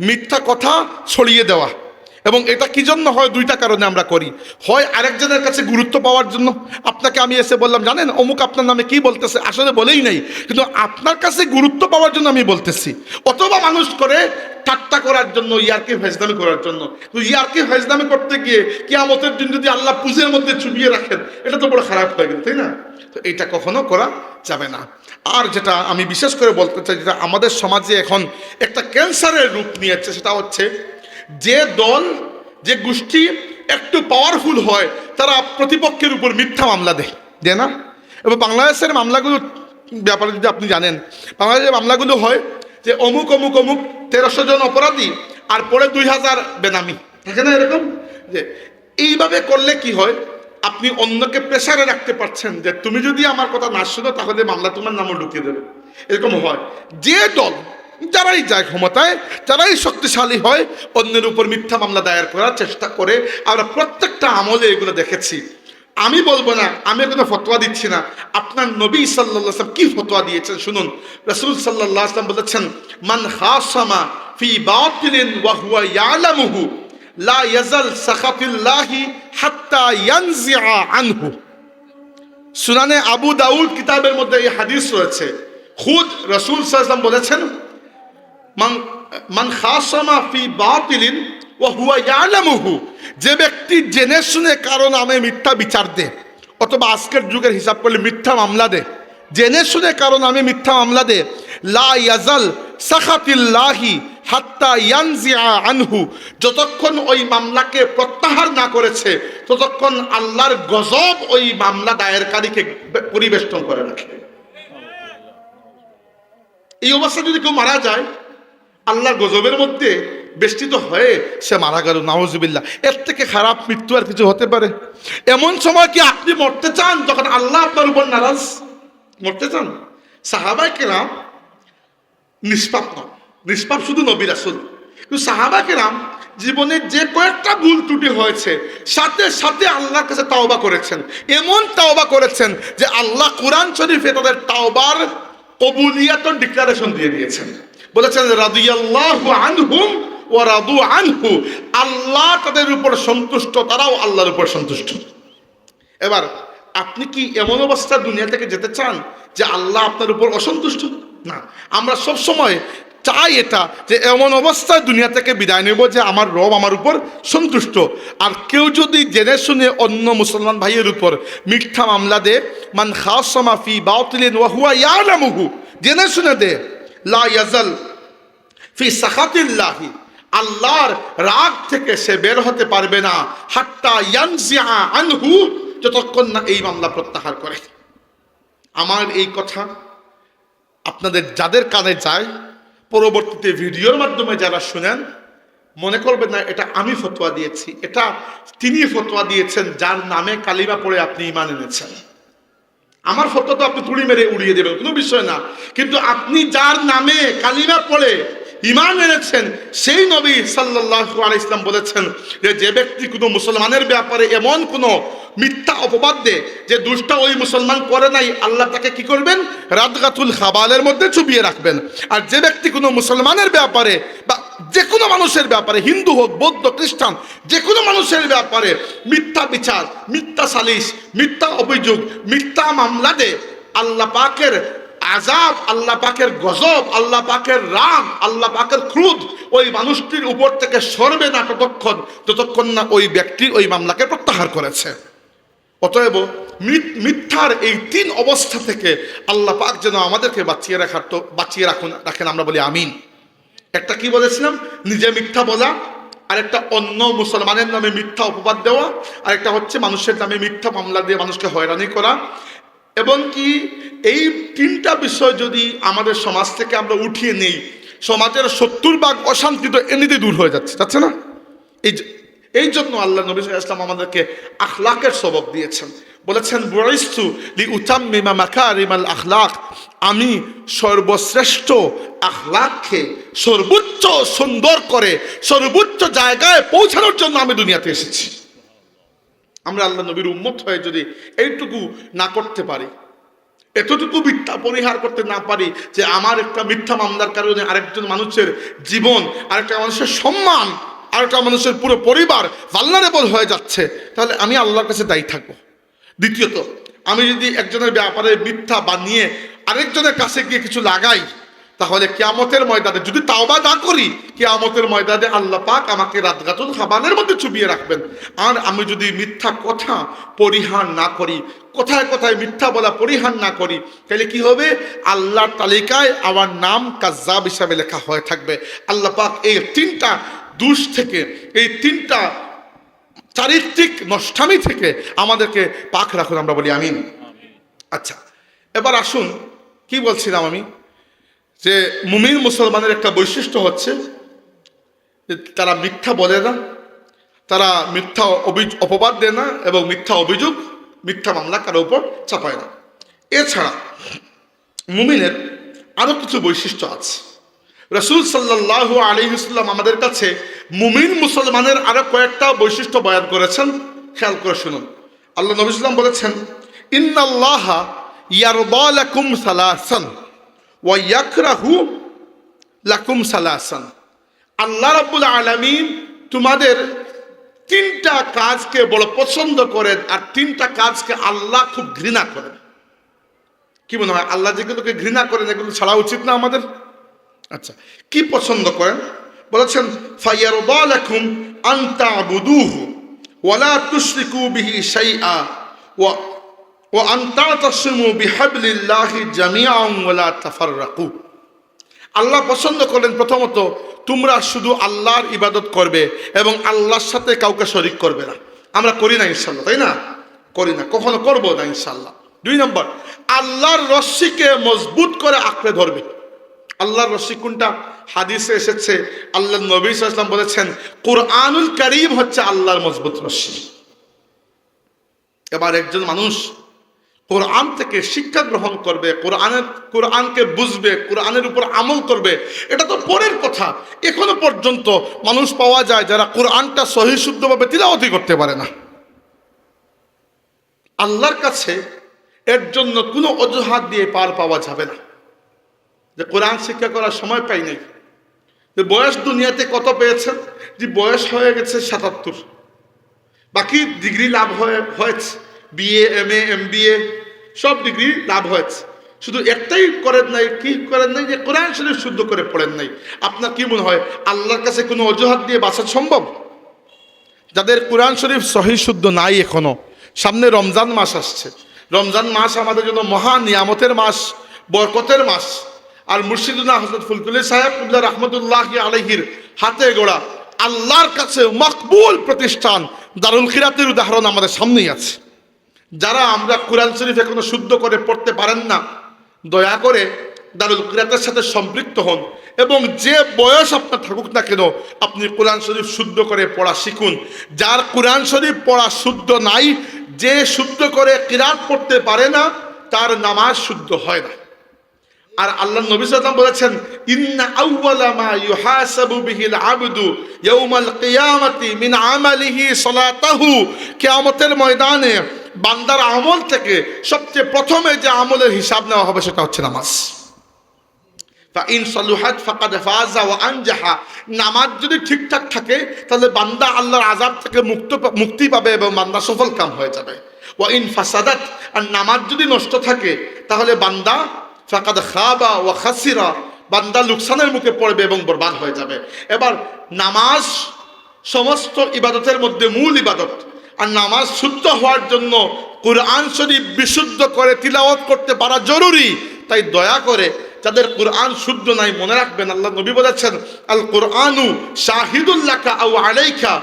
মিথ্যা কথা ছড়িয়ে দেওয়া। এবং এটা কি জন্য হয়? 2টা কারণে আমরা করি। হয় আরেকজনের কাছে গুরুত্ব পাওয়ার জন্য, আপনাকে আমি এসে বললাম, জানেন অমুক আপনার নামে কি বলতেছে, আসলে বলেই নাই, কিন্তু আপনার কাছে গুরুত্ব পাওয়ার জন্য আমি বলতেছি। অথবা মানুষ করে ঠাট্টা করার জন্য, ইয়ারকি ফাজলামি করার জন্য। তো ইয়ারকি ফাজলামি করতে গিয়ে কিয়ামতের দিন যদি আল্লাহ পুঁজের মধ্যে চুবিয়ে রাখেন, এটা তো বড় খারাপ হয়ে গেল, তাই না? তো এটা কখনো করা যাবে না। আর যেটা আমি বিশেষ করে বলতে চাই, যেটা আমাদের সমাজে এখন একটা ক্যান্সারের রূপ নিয়েছে, সেটা হচ্ছে যে দল, যে গোষ্ঠী একটু পাওয়ারফুল হয় তারা প্রতিপক্ষের উপর মিথ্যা মামলা দেয় না? এবং বাংলাদেশের মামলাগুলো ব্যাপারে যদি আপনি জানেন, বাংলাদেশের মামলাগুলো হয় যে অমুক অমুক অমুক 1300 জন অপরাধী আর পরে 2000 বেনামি থাকে না, এরকম। যে এইভাবে করলে কি হয়, আপনি অন্যকে প্রেসারে রাখতে পারছেন যে তুমি যদি আমার কথা না শোনো তাহলে মামলা তোমার নামও ঢুকিয়ে দেবে। এরকম হয়। যে দল, যারাই যায় ক্ষমতায়, যারাই শক্তিশালী হয়, অন্যের উপর মিথ্যা মামলা দায়ের করার চেষ্টা করে। আমরা প্রত্যেকটা আমলে এগুলো দেখেছি। আমি বলবো না, আমি কোনো ফতোয়া দিচ্ছি না, আপনার নবী সাল্লাল্লাহু আলাইহি ওয়াসাল্লাম কি ফতোয়া দিয়েছেন শুনুন। রাসূল সাল্লাল্লাহু আলাইহি ওয়াসাল্লাম বলেছেন, মান খাসামা ফি বাতিলিন ওয়া হুয়া ইয়ালামুহু লা ইয়াজাল সাখাতুল্লাহি হাত্তা ইয়ানজিআ আনহু। সুনানে আবু দাউদ কিতাবের মধ্যে এই হাদিস রয়েছে। খুদ রাসূল সাল্লাল্লাহু আলাইহি ওয়াসাল্লাম বলেছেন, মান খাসামা ফি বাতিলিন ওয়া হুয়া ইয়ালামুহু, যে ব্যক্তি জেনে শুনে কারো নামে মিথ্যা বিচার দেয়, অথবা আজকের যুগের হিসাব করলে মিথ্যা মামলা দেয়, জেনে শুনে কারো নামে মিথ্যা মামলা দেয়, লা ইয়াজাল সাখাতিল্লাহি হাত্তা ইয়ানজিআ আনহু, যতক্ষণ ওই মামলাকে প্রত্যাহার না করেছে ততক্ষণ আল্লাহর গজব ওই মামলা দায়েরকারীকে পরিবেষ্টন করে রাখে। এই অবস্থা যদি কেউ মারা যায়, আল্লাহর গজবের মধ্যে বেষ্টিত হয়ে সে মারা গেল, নাউজুবিল্লাহ। এর থেকে খারাপ মৃত্যু আর কিছু হতে পারে? এমন সময় কি আপনি মরতে চান যখন আল্লাহ আপনার উপর নারাজ? মরতে চান? সাহাবায়ে কেরাম নিষ্পাপ নন, নিষ্পাপ শুধু নবী রাসূল। কিন্তু সাহাবায়ে কেরাম জীবনে যে কয়েকটা ভুল ত্রুটি হয়েছে সাথে সাথে আল্লাহর কাছে তাওবা করেছেন। এমন তাওবা করেছেন যে আল্লাহ কুরআন শরীফে তাদের তাওবার কবুলিয়াতের ডিক্লারেশন দিয়ে দিয়েছেন। বলেছেন, রাদিয়াল্লাহু আনহুম ওয়া রাদু আনহু, আল্লাহ তাদের উপর সন্তুষ্ট, তারাও আল্লাহর উপর সন্তুষ্ট। এবার আপনি কি এমন অবস্থা দুনিয়া থেকে যেতে চান যে আল্লাহ আপনার উপর অসন্তুষ্ট? না, আমরা সব সময় চাই এটা, যে এমন অবস্থায় দুনিয়া থেকে বিদায় নেব যে আমার রব আমার উপর সন্তুষ্ট। আর কেউ যদি জেনে শুনে অন্য মুসলমান ভাইয়ের উপর মিথ্যা মামলা দে, মান খাসামা ফি বাতিলিন ওয়া হুয়া ইয়ালামুহু, জেনে শুনে দে, লা ইয়াজাল ফি সাখাতিল্লাহি, আল্লাহর রাগ থেকে সে বের হতে পারবে না, হাত্তা ইয়ানজিআ আনহু, যতক্ষণ না এই মামলা প্রত্যাহার করে। আমার এই কথা আপনাদের যাদের কানে যায়, পরবর্তীতে ভিডিওর মাধ্যমে যারা শুনেন, মনে করবেন না এটা আমি ফতোয়া দিয়েছি, এটা তিনি ফতোয়া দিয়েছেন যার নামে কালিমা পড়ে আপনি ঈমান এনেছেন। আমার ফতোয়া তো আপনি তুড়ি মেরে উড়িয়ে দেবেন, কোনো বিষয় না, কিন্তু আপনি যার নামে কালিমা পড়ে ঈমান এনেছেন সেই নবী সাল্লাল্লাহু আলাইহি ইসলাম বলেছেন যে ব্যক্তি কোনো মুসলমানের ব্যাপারে এমন কোনো মিথ্যা অপবাদ দেয় যে দুষ্টা ওই মুসলমান করে নাই, আল্লাহ তাকে কি করবেন? রাদগাতুল খাবালের মধ্যে চুবিয়ে রাখবেন। আর যে ব্যক্তি কোনো মুসলমানের ব্যাপারে বা যে কোনো মানুষের ব্যাপারে, হিন্দু হোক, বৌদ্ধ, খ্রিস্টান, যে কোনো মানুষের ব্যাপারে মিথ্যা বিচার, মিথ্যা সালিশ, মিথ্যা অভিযোগ, মিথ্যা মামলা দেয়, আল্লাহ পাকের আযাব, আল্লাহ পাকের গজব, আল্লাহ পাকের রাগ, আল্লাহ পাকের ক্রোধ ওই মানুষটির উপর থেকে সরবে না যতক্ষণ না ওই ব্যক্তি ওই মামলাকে প্রত্যাহার করেছে। অতএব মিথ্যার এই 3 অবস্থা থেকে আল্লাহ পাক যেন আমাদেরকে বাঁচিয়ে রাখেন, আমরা বলি আমিন। একটা কি বলেছিলাম? নিজে মিথ্যা বলা, আরেকটা অন্য মুসলমানের নামে মিথ্যা অপবাদ দেওয়া, আরেকটা হচ্ছে মানুষের নামে মিথ্যা মামলা দিয়ে মানুষকে হয়রানি করা। এবং কি এই 3টা বিষয় যদি আমাদের সমাজ থেকে আমরা উঠিয়ে নেই, সমাজের 70% অশান্তি তো এমনিতেই দূর হয়ে যাচ্ছে না? এই জন্য আল্লাহ নবী সাল্লাল্লাহু আলাইহি ওয়াসাল্লাম আমাদেরকে আখলাকের সবক দিয়েছেন, বলেছেন বুইস্তু লিউতাম্মিমা মাকারিমাল আখলাক, আমি সর্বশ্রেষ্ঠ আখলাককে সর্বোচ্চ সুন্দর করে সর্বোচ্চ জায়গায় পৌঁছানোর জন্য আমি দুনিয়াতে এসেছি। আমরা আল্লাহ নবীর উম্মত হয়ে যদি এইটুকু না করতে পারি, এতটুকু মিথ্যা পরিহার করতে না পারি যে আমার একটা মিথ্যা মামলার কারণে আরেকজন মানুষের জীবন, আরেকটা মানুষের সম্মান, আরেকটা মানুষের পুরো পরিবার ভালনারেবল হয়ে যাচ্ছে, তাহলে আমি আল্লাহর কাছে দায়ী থাকবো। দ্বিতীয়ত, আমি যদি একজনের ব্যাপারে মিথ্যা বানিয়ে আরেকজনের কাছে গিয়ে কিছু লাগাই, তাহলে কিয়ামতের ময়দানে যদি তাওবা না করি, কিয়ামতের ময়দানে আল্লাহ পাক আমাকে রাদগাতুল খাবালের মধ্যে চুবিয়ে রাখবেন। আর আমি যদি মিথ্যা কথা পরিহার না করি, কথায় কথায় মিথ্যা বলা পরিহার না করি, তাহলে কি হবে? আল্লাহর তালিকায় আমার নাম কাজ্জাব হিসাবে লেখা হয়ে থাকবে। আল্লাহ পাক এই 3টা দোষ থেকে, এই 3টা চারিত্রিক নষ্টামি থেকে আমাদেরকে পাক রাখুন, আমরা বলি আমিন। আচ্ছা, এবার আসুন, কি বলছিলাম আমি? যে মুমিন মুসলমানের একটা বৈশিষ্ট্য হচ্ছে যে তারা মিথ্যা বলে না, তারা মিথ্যা অপবাদ দেয় না, এবং মিথ্যা অভিযোগ, মিথ্যা মামলা কারো উপর চাপায় না। এছাড়া মুমিনের আরো কিছু বৈশিষ্ট্য আছে। রাসূল সাল্লাল্লাহু আলাইহি ওয়াসাল্লাম আমাদের কাছে মুমিন মুসলমানের আরো কয়েকটা বৈশিষ্ট্য বয়ান করেছেন, খেয়াল করে শুনুন। আল্লাহ নবী সাল্লাল্লাহু আলাইহি ওয়াসাল্লাম বলেছেন, ইন্নাল্লাহা ইয়ারদা লাকুম সালাসান ওয়া ইয়াকরাহু লাকুম সালাসান। আল্লাহ রাব্বুল আলামিন তোমাদের 3টা কাজকে বড় পছন্দ করেন, আর 3টা কাজকে আল্লাহ খুব ঘৃণা করেন। কি মনে হয় আল্লাহ যেগুলোকে ঘৃণা করেন এগুলো ছাড়া উচিত না আমাদের? আচ্ছা, কি পছন্দ করেন? বলেছেন ফায়ারদা লাকুম আন তা'বুদুহু ওয়া লা তুশরিকু বিহি শাইআ ওয়া আন তা'তাসিমু বিহাবলিল্লাহি জামিআন ওয়া লা তাফাররাকু। আল্লাহ পছন্দ করেন প্রথমত তোমরা শুধু আল্লাহর ইবাদত করবে এবং আল্লাহর সাথে কাউকে শরীক করবে না। আমরা করি না ইনশাআল্লাহ, তাই না? করি না, কখনো করবো না ইনশাআল্লাহ। 2 নম্বর, আল্লাহর রশ্মিকে মজবুত করে আঁকড়ে ধরবে। আল্লাহর রশ্মি কোনটা? হাদিসে এসেছে, আল্লাহ নবী সাল্লাল্লাহু আলাইহি ওয়াসাল্লাম বলেছেন কুরআনুল কারীম হচ্ছে আল্লাহর মজবুত রশ্মি। এবার একজন মানুষ কোরআন থেকে শিক্ষা গ্রহণ করবে, কোরআনকে বুঝবে, কোরআনের উপর আমল করবে, এটা তো পরের কথা। এখনো পর্যন্ত মানুষ পাওয়া যায় যারা কোরআনটা সহি শুদ্ধভাবে তিলাওয়াত করতে পারে না। আল্লাহর কাছে এর জন্য কোনো অজুহাত দিয়ে পার পাওয়া যাবে না যে কোরআন শিক্ষা করার সময় পাই নাই। যে বয়স দুনিয়াতে কত পেয়েছেন? যে বয়স হয়ে গেছে 77, বাকি ডিগ্রি লাভ হয়েছে, বিএ, এমএ, এমবিএ সব ডিগ্রি লাভ হয়েছে, শুধু একটাই করেন নাই। কি করেন নাই? যে কোরআন শরীফ শুদ্ধ করে পড়েন নাই। আপনার কি মনে হয় আল্লাহর কাছে কোনো অজুহাত দিয়ে বাঁচা সম্ভব? যাদের কোরআন শরীফ সহি শুদ্ধ নাই এখনো, সামনে রমজান মাস আসছে, রমজান মাস আমাদের জন্য মহা নিয়ামতের মাস, বরকতের মাস। আর মুর্শিদুনা হযরত ফুলতুলি সাহেব রাহমাতুল্লাহি আলাইহির হাতে গড়া আল্লাহর কাছে মকবুল প্রতিষ্ঠান দারুল খিরাতের উদাহরণ আমাদের সামনেই আছে। যারা আমরা কোরআন শরীফ এখনো শুদ্ধ করে পড়তে পারেন না, দয়া করে দারুল খিরাতের সাথে সম্পৃক্ত হন এবং যে বয়স আপনার থাকুক না কেন, আপনি কোরআন শরীফ শুদ্ধ করে পড়া শিখুন। যার কোরআন শরীফ পড়া শুদ্ধ নাই, যে শুদ্ধ করে কিরাত পড়তে পারে না, তার নামাজ শুদ্ধ হয় না। আর আল্লাহ নবী সাল্লাল্লাহু আলাইহি ওয়াসাল্লাম বলেছেন, ইন্না আউওয়ালা মা ইউহাসাবু বিহিল আবদু ইয়াউমাল কিয়ামাতি মিন আমালিহি সালাতাহু। কিয়ামতের ময়দানে বান্দার আমল থেকে সবচেয়ে প্রথমে যে আমলের হিসাব নেওয়া হবে সেটা হচ্ছে নামাজ। ফাইন সালুহাত ফাকাদ ফাযা ওয়া আনজাহা। নামাজ যদি ঠিকঠাক থাকে তাহলে বান্দা আল্লাহর আযাব থেকে মুক্তি পাবে এবং বান্দা সফল কাম হয়ে যাবে। ওয়া ইন ফাসাদাত, আর নামাজ যদি নষ্ট থাকে তাহলে বান্দা ফাকাদ খাবা ওয়া খাসিরা, বান্দা লোকসানের মুখে পড়বে এবং বরবাদ হয়ে যাবে। এবার নামাজ সমস্ত ইবাদতের মধ্যে মূল ইবাদত, আর নামাজ শুদ্ধ হওয়ার জন্য কুরআন শরীফ বিশুদ্ধ করে তিলাওয়াত করতে পারা জরুরি। তাই দয়া করে যাদের কুরআন শুদ্ধ নাই, মনে রাখবেন আল্লাহ নবী বলেছেন, আল কুরআনু শাহিদুল লাকা আও আলাইকা।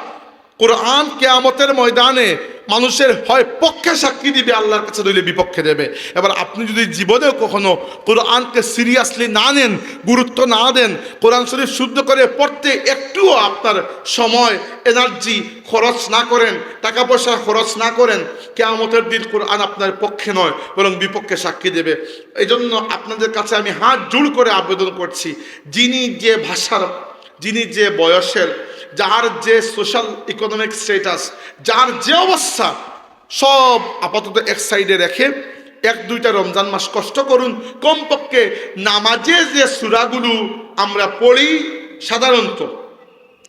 কুরআন কিয়ামতের ময়দানে মানুষের হয় পক্ষে সাক্ষী দিবে, আল্লাহর কাছে নইলে বিপক্ষে দেবে। এবার আপনি যদি জীবনেও কখনো কোরআনকে সিরিয়াসলি না নেন, গুরুত্ব না দেন, কোরআন শরীফ শুদ্ধ করে পড়তে একটুও আপনার সময় এনার্জি খরচ না করেন, টাকা পয়সা খরচ না করেন, কিয়ামতের দিন কোরআন আপনার পক্ষে নয় বরং বিপক্ষে সাক্ষী দেবে। এই জন্য আপনাদের কাছে আমি হাত জোড় করে আবেদন করছি, যিনি যে ভাষার, যিনি যে বয়সের, যার যে সোশ্যাল ইকোনমিক স্ট্যাটাস, যার যে অবস্থা, সব আপাতত এক সাইডে রেখে 1-2টা রমজান মাস কষ্ট করুন। কমপক্ষে নামাজে যে সূরাগুলো আমরা পড়ি, সাধারণত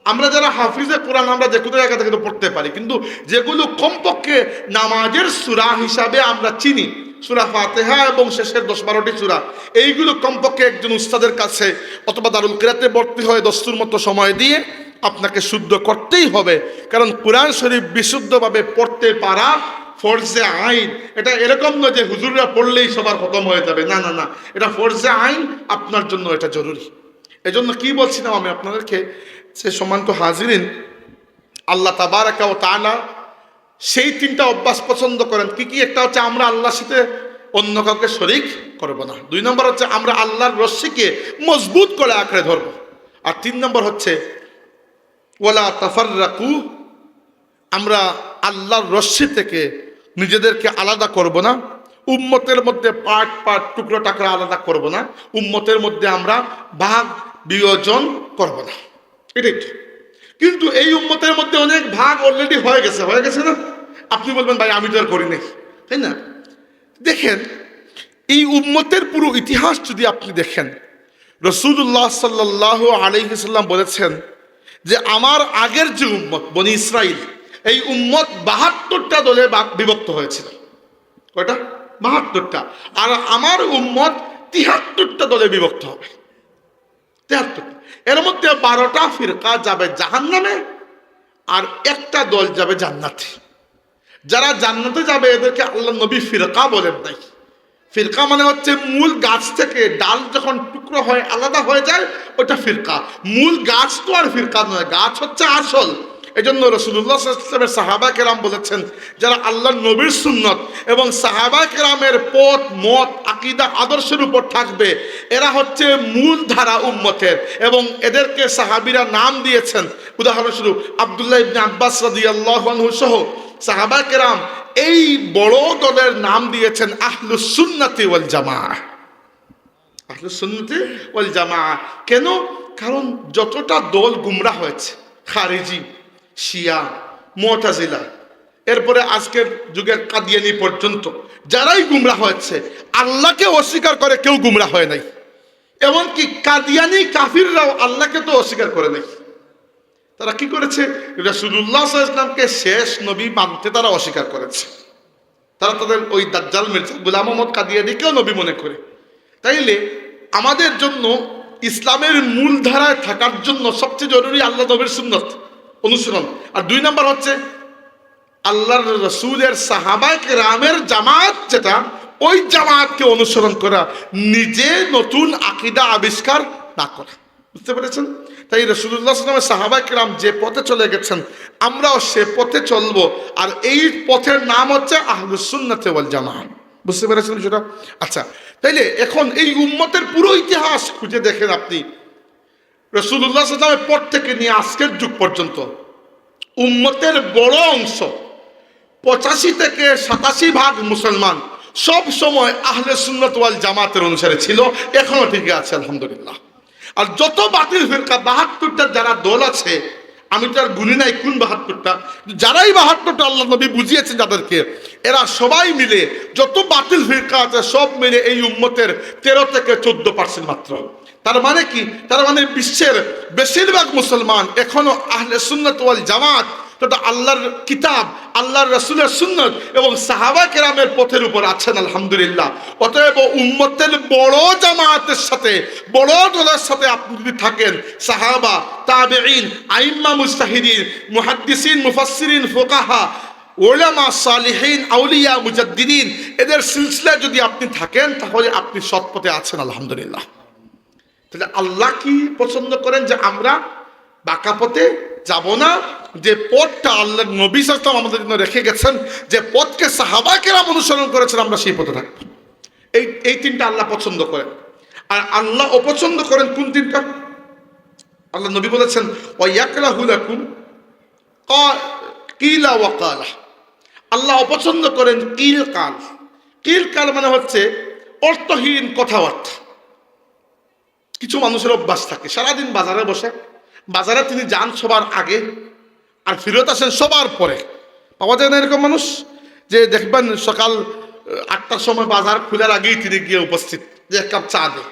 আমরা যারা হাফিজে কোরআন আমরা যে কোনো জায়গা থেকে তো পড়তে পারি, কিন্তু যেগুলো কমপক্ষে নামাজের সূরা হিসাবে আমরা চিনি, সূরা ফাতিহা এবং শেষের 10-12টি সূরা, এইগুলো কমপক্ষে একজন উস্তাদের কাছে অথবা দারুল কিরাতে ভর্তি হয়ে দস্তুর মতো সময় দিয়ে আপনাকে শুদ্ধ করতেই হবে। কারণ কোরআন শরীফ বিশুদ্ধভাবে পড়তে পারা ফরজে আইন। এটা এরকম নয় যে হুজুররা পড়লেই সবার খতম হয়ে যাবে, না না না, এটা ফরজে আইন, আপনার জন্য এটা জরুরি। এজন্য কি বলছিলাম আমি আপনাদেরকে, সে সম্মানিত হাজিরিন, আল্লাহ তাবারাকা ওয়া তাআলা সেই 3টা অভ্যাস পছন্দ করেন। কি কি? একটা হচ্ছে আমরা আল্লাহর সাথে অন্য কাউকে শরীক করব না। 2 নম্বর হচ্ছে আমরা আল্লাহর রশ্মিকে মজবুত করে আঁকড়ে ধরব। আর 3 নম্বর হচ্ছে ওয়ালা তাফাররাকু, আমরা আল্লাহর রশ্মি থেকে নিজেদেরকে আলাদা করব না, উম্মতের মধ্যে পার্ট পার্ট টুকরো টাকরা আলাদা করব না, উম্মতের মধ্যে আমরা ভাগ বিয়োজন করব না। এটাই তো। কিন্তু এই উম্মতের মধ্যে অনেক ভাগ অলরেডি হয়ে গেছে না? আপনি বলবেন ভাই আমি তো আর করি নাই, তাই না? দেখেন, এই উম্মতের পুরো ইতিহাস যদি আপনি দেখেন, রাসূলুল্লাহ সাল্লাল্লাহু আলাইহি ওয়াসাল্লাম বলেছেন যে আমার আগের যে উম্মত বনি ইসরাইল, এই উম্মত 72টা দলে বিভক্ত হয়েছিল। কয়টা? 72টা। আর আমার উম্মত 73টা দলে বিভক্ত হবে। 73টা। এর মধ্যে 12টা ফিরকা যাবে জাহান্নামে আর একটা দল যাবে জান্নাতে। যারা জান্নাতে যাবে এদেরকে আল্লাহ নবী ফিরকা বলেন নাই। ফিরকা মানে হচ্ছে মূল গাছ থেকে ডাল যখন টুকরো হয় আলাদা হয়ে যায়, ওটা ফিরকা। মূল গাছ তো আর ফিরকা নয়, গাছ হচ্ছে আসল। এই জন্য রাসূলুল্লাহ সাল্লাল্লাহু আলাইহি ওয়াসাল্লামের সাহাবা কেরাম বলেছেন, যারা আল্লাহর নবীর সুন্নত এবং সাহাবা কেরামের পথ মত আকীদা আদর্শের উপর থাকবে, এরা হচ্ছে মূল ধারা উম্মতের। এবং এদেরকে সাহাবীরা নাম দিয়েছেন, উদাহরণস্বরূপ আব্দুল্লাহ ইবনে আব্বাস রাদিয়াল্লাহু আনহু সহ সাহাবা কেরাম এই বড় দলের নাম দিয়েছেন আহলুস সুন্নাতি ওয়াল জামাআহ। আহলুস সুন্নাতি ওয়াল জামাআহ কেন? কারণ যতটা দল গুমরাহ হয়েছে, খারিজি, শিয়া, মুতাজিলা, এরপরে আজকের যুগের কাদিয়ানি পর্যন্ত যারাই গুমরাহ হয়েছে, আল্লাহকে অস্বীকার করে কেউ গুমরাহ হয় নাই। এমনকি কাদিয়ানি কাফিররাও আল্লাহকে তো অস্বীকার করে নাই। তারা কি করেছে? রাসূলুল্লাহ সাল্লাল্লাহু আলাইহি ওয়াসাল্লামকে শেষ নবী মানতে তারা অস্বীকার করেছে। তারা তাদের ওই দাজ্জাল মির্জা গোলাম মোহাম্মদ কাদিয়ানিকেও নবী মনে করে। তাইলে আমাদের জন্য ইসলামের মূল ধারায় থাকার জন্য সবচেয়ে জরুরি আল্লাহ নবীর সুন্নত অনুসরণ। আর 2 নম্বর হচ্ছে আল্লাহর রাসূলের সাহাবায়ে কেরামের জামাত, যেটা ওই জামাতকে অনুসরণ করা, নিজে নতুন আকীদা আবিষ্কার না করা। বুঝতে পেরেছেন? তাই রাসূলুল্লাহ সাল্লাল্লাহু আলাইহি ওয়াসাল্লাম সাহাবায়ে কেরাম যে পথে চলে গেছেন, আমরাও সে পথে চলবো। আর এই পথের নাম হচ্ছে আহলুস সুন্নাতি ওয়াল জামাআহ। বুঝতে পেরেছেন সেটা? আচ্ছা, তাইলে এখন এই উম্মতের পুরো ইতিহাস খুঁজে দেখেন আপনি, রাসূলুল্লাহ সাল্লাল্লাহু আলাইহি ওয়াসাল্লামের পর থেকে নিয়ে আজকের যুগ পর্যন্ত উম্মতের বড় অংশ 85 থেকে 87% মুসলমান সব সময় আহলে সুন্নাত ওয়াল জামাতের অনুসারে ছিল, এখনো ঠিকই আছে আলহামদুলিল্লাহ। আর যত বাতিল ফিরকা 72টা যারা দল আছে, আমি তো আর গুনি নাই কোন 72টা, যারাই 72টা আল্লাহ নবী বুঝিয়েছেন যাদেরকে, এরা সবাই মিলে যত বাতিল ফিরকা আছে সব মিলে এই উম্মতের 13 থেকে 14% মাত্র। তার মানে কি? তার মানে বিশ্বের বেশিরভাগ মুসলমান এখনো আহলে সুন্নাত ওয়াল জামাত তথা আল্লাহর কিতাব, আল্লাহর রাসূলের সুন্নত এবং সাহাবা কেরামের পথের উপর আছেন আলহামদুলিল্লাহ। অতএব উম্মতের বড় জামাতের সাথে, বড় দলের সাথে আপনি যদি থাকেন, সাহাবা, তাবেঈন, আইম্মা মুজতাহিদিন, মুহাদ্দিসিন, মুফাসসিরিন, ফুকাহা, উলামা, সালিহিন, আউলিয়া, মুজাদ্দিদিন, এদের সিলসিলায় যদি আপনি থাকেন তাহলে আপনি সৎ পথে আছেন আলহামদুলিল্লাহ। তাহলে আল্লাহ কি পছন্দ করেন? যে আমরা বাঁকা পথে যাব না, যে পথটা আল্লাহ নবী সাল্লাল্লাহু আলাইহি ওয়াসাল্লাম আমাদের জন্য রেখে গেছেন, যে পথকে সাহাবা কেরাম অনুসরণ করেছেন, আমরা সেই পথে থাকব। এই তিনটা আল্লাহ পছন্দ করেন। আর আল্লাহ অপছন্দ করেন কোন তিনটা? আল্লাহ নবী বলেছেন ওয়ায়াকরাহু লাকুম কিলা ওয়া কালা। আল্লাহ অপছন্দ করেন কিল কাল। কিল কাল মানে হচ্ছে অর্থহীন কথাবার্তা। কিছু মানুষের অভ্যাস থাকে, সারাদিন বাজারে বসে, বাজারে তিনি যান সবার আগে আর ফিরত আসেন সবার পরে। পাওয়া যায় না এরকম মানুষ? যে দেখবেন সকাল 8টার সময় বাজার খোলার আগেই তিনি গিয়ে উপস্থিত, যে এক কাপ চা দে।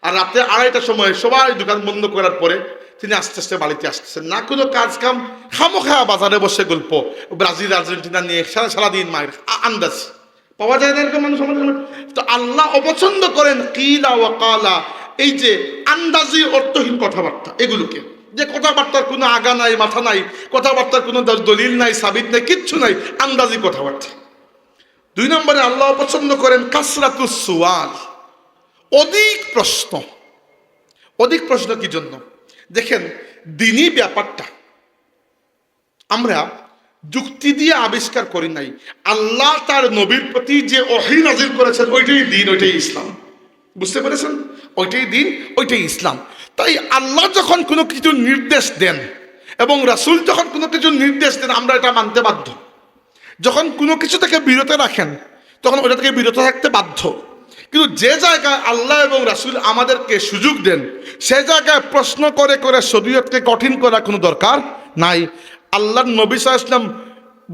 আর রাত্রে 2:30টার সময় সবাই দোকান বন্ধ করার পরে তিনি আস্তে আস্তে বাড়িতে আসতেছেন, না কোনো কাজ কাম, খামোখা বাজারে বসে গল্প, ব্রাজিল আর্জেন্টিনা নিয়ে সারাদিন মায়ের আন্দাজ। পাওয়া যায় না এরকম মানুষ আমাদের? তো আল্লাহ অপছন্দ করেন কিলা ওয়া কালা, এই যে আন্দাজি অর্থহীন কথাবার্তা, এগুলোকে, যে কথাবার্তার কোনো আগা নাই মাথা নাই, কথাবার্তার কোনো দলিল নাই, সাবিত নাই, কিচ্ছু নাই, আন্দাজি কথাবার্তা। 2 নম্বরে আল্লাহ পছন্দ করেন কাসরাতুস সুয়াল, অধিক প্রশ্ন। অধিক প্রশ্ন কি জন্য? দেখেন, দ্বীনি ব্যাপারটা আমরা যুক্তি দিয়ে আবিষ্কার করি নাই। আল্লাহ তার নবীর প্রতি যে ওহী নাযিল করেছেন ওইটাই দ্বীন, ওইটাই ইসলাম। বুঝতে পেরেছেন? ওইটাই দ্বীন, ওইটাই ইসলাম। তাই আল্লাহ যখন কোনো কিছু নির্দেশ দেন এবং রাসূল যখন কোনো কিছু নির্দেশ দেন, আমরা এটা মানতে বাধ্য। যখন কোনো কিছু থেকে বিরত রাখেন তখন ওটা থেকে বিরত থাকতে বাধ্য। কিন্তু যে জায়গায় আল্লাহ এবং রাসূল আমাদেরকে সুযোগ দেন, সে জায়গায় প্রশ্ন করে করে শরীয়তকে কঠিন করার কোনো দরকার নাই। আল্লাহর নবী সাল্লাল্লাহু আলাইহি ওয়াসাল্লাম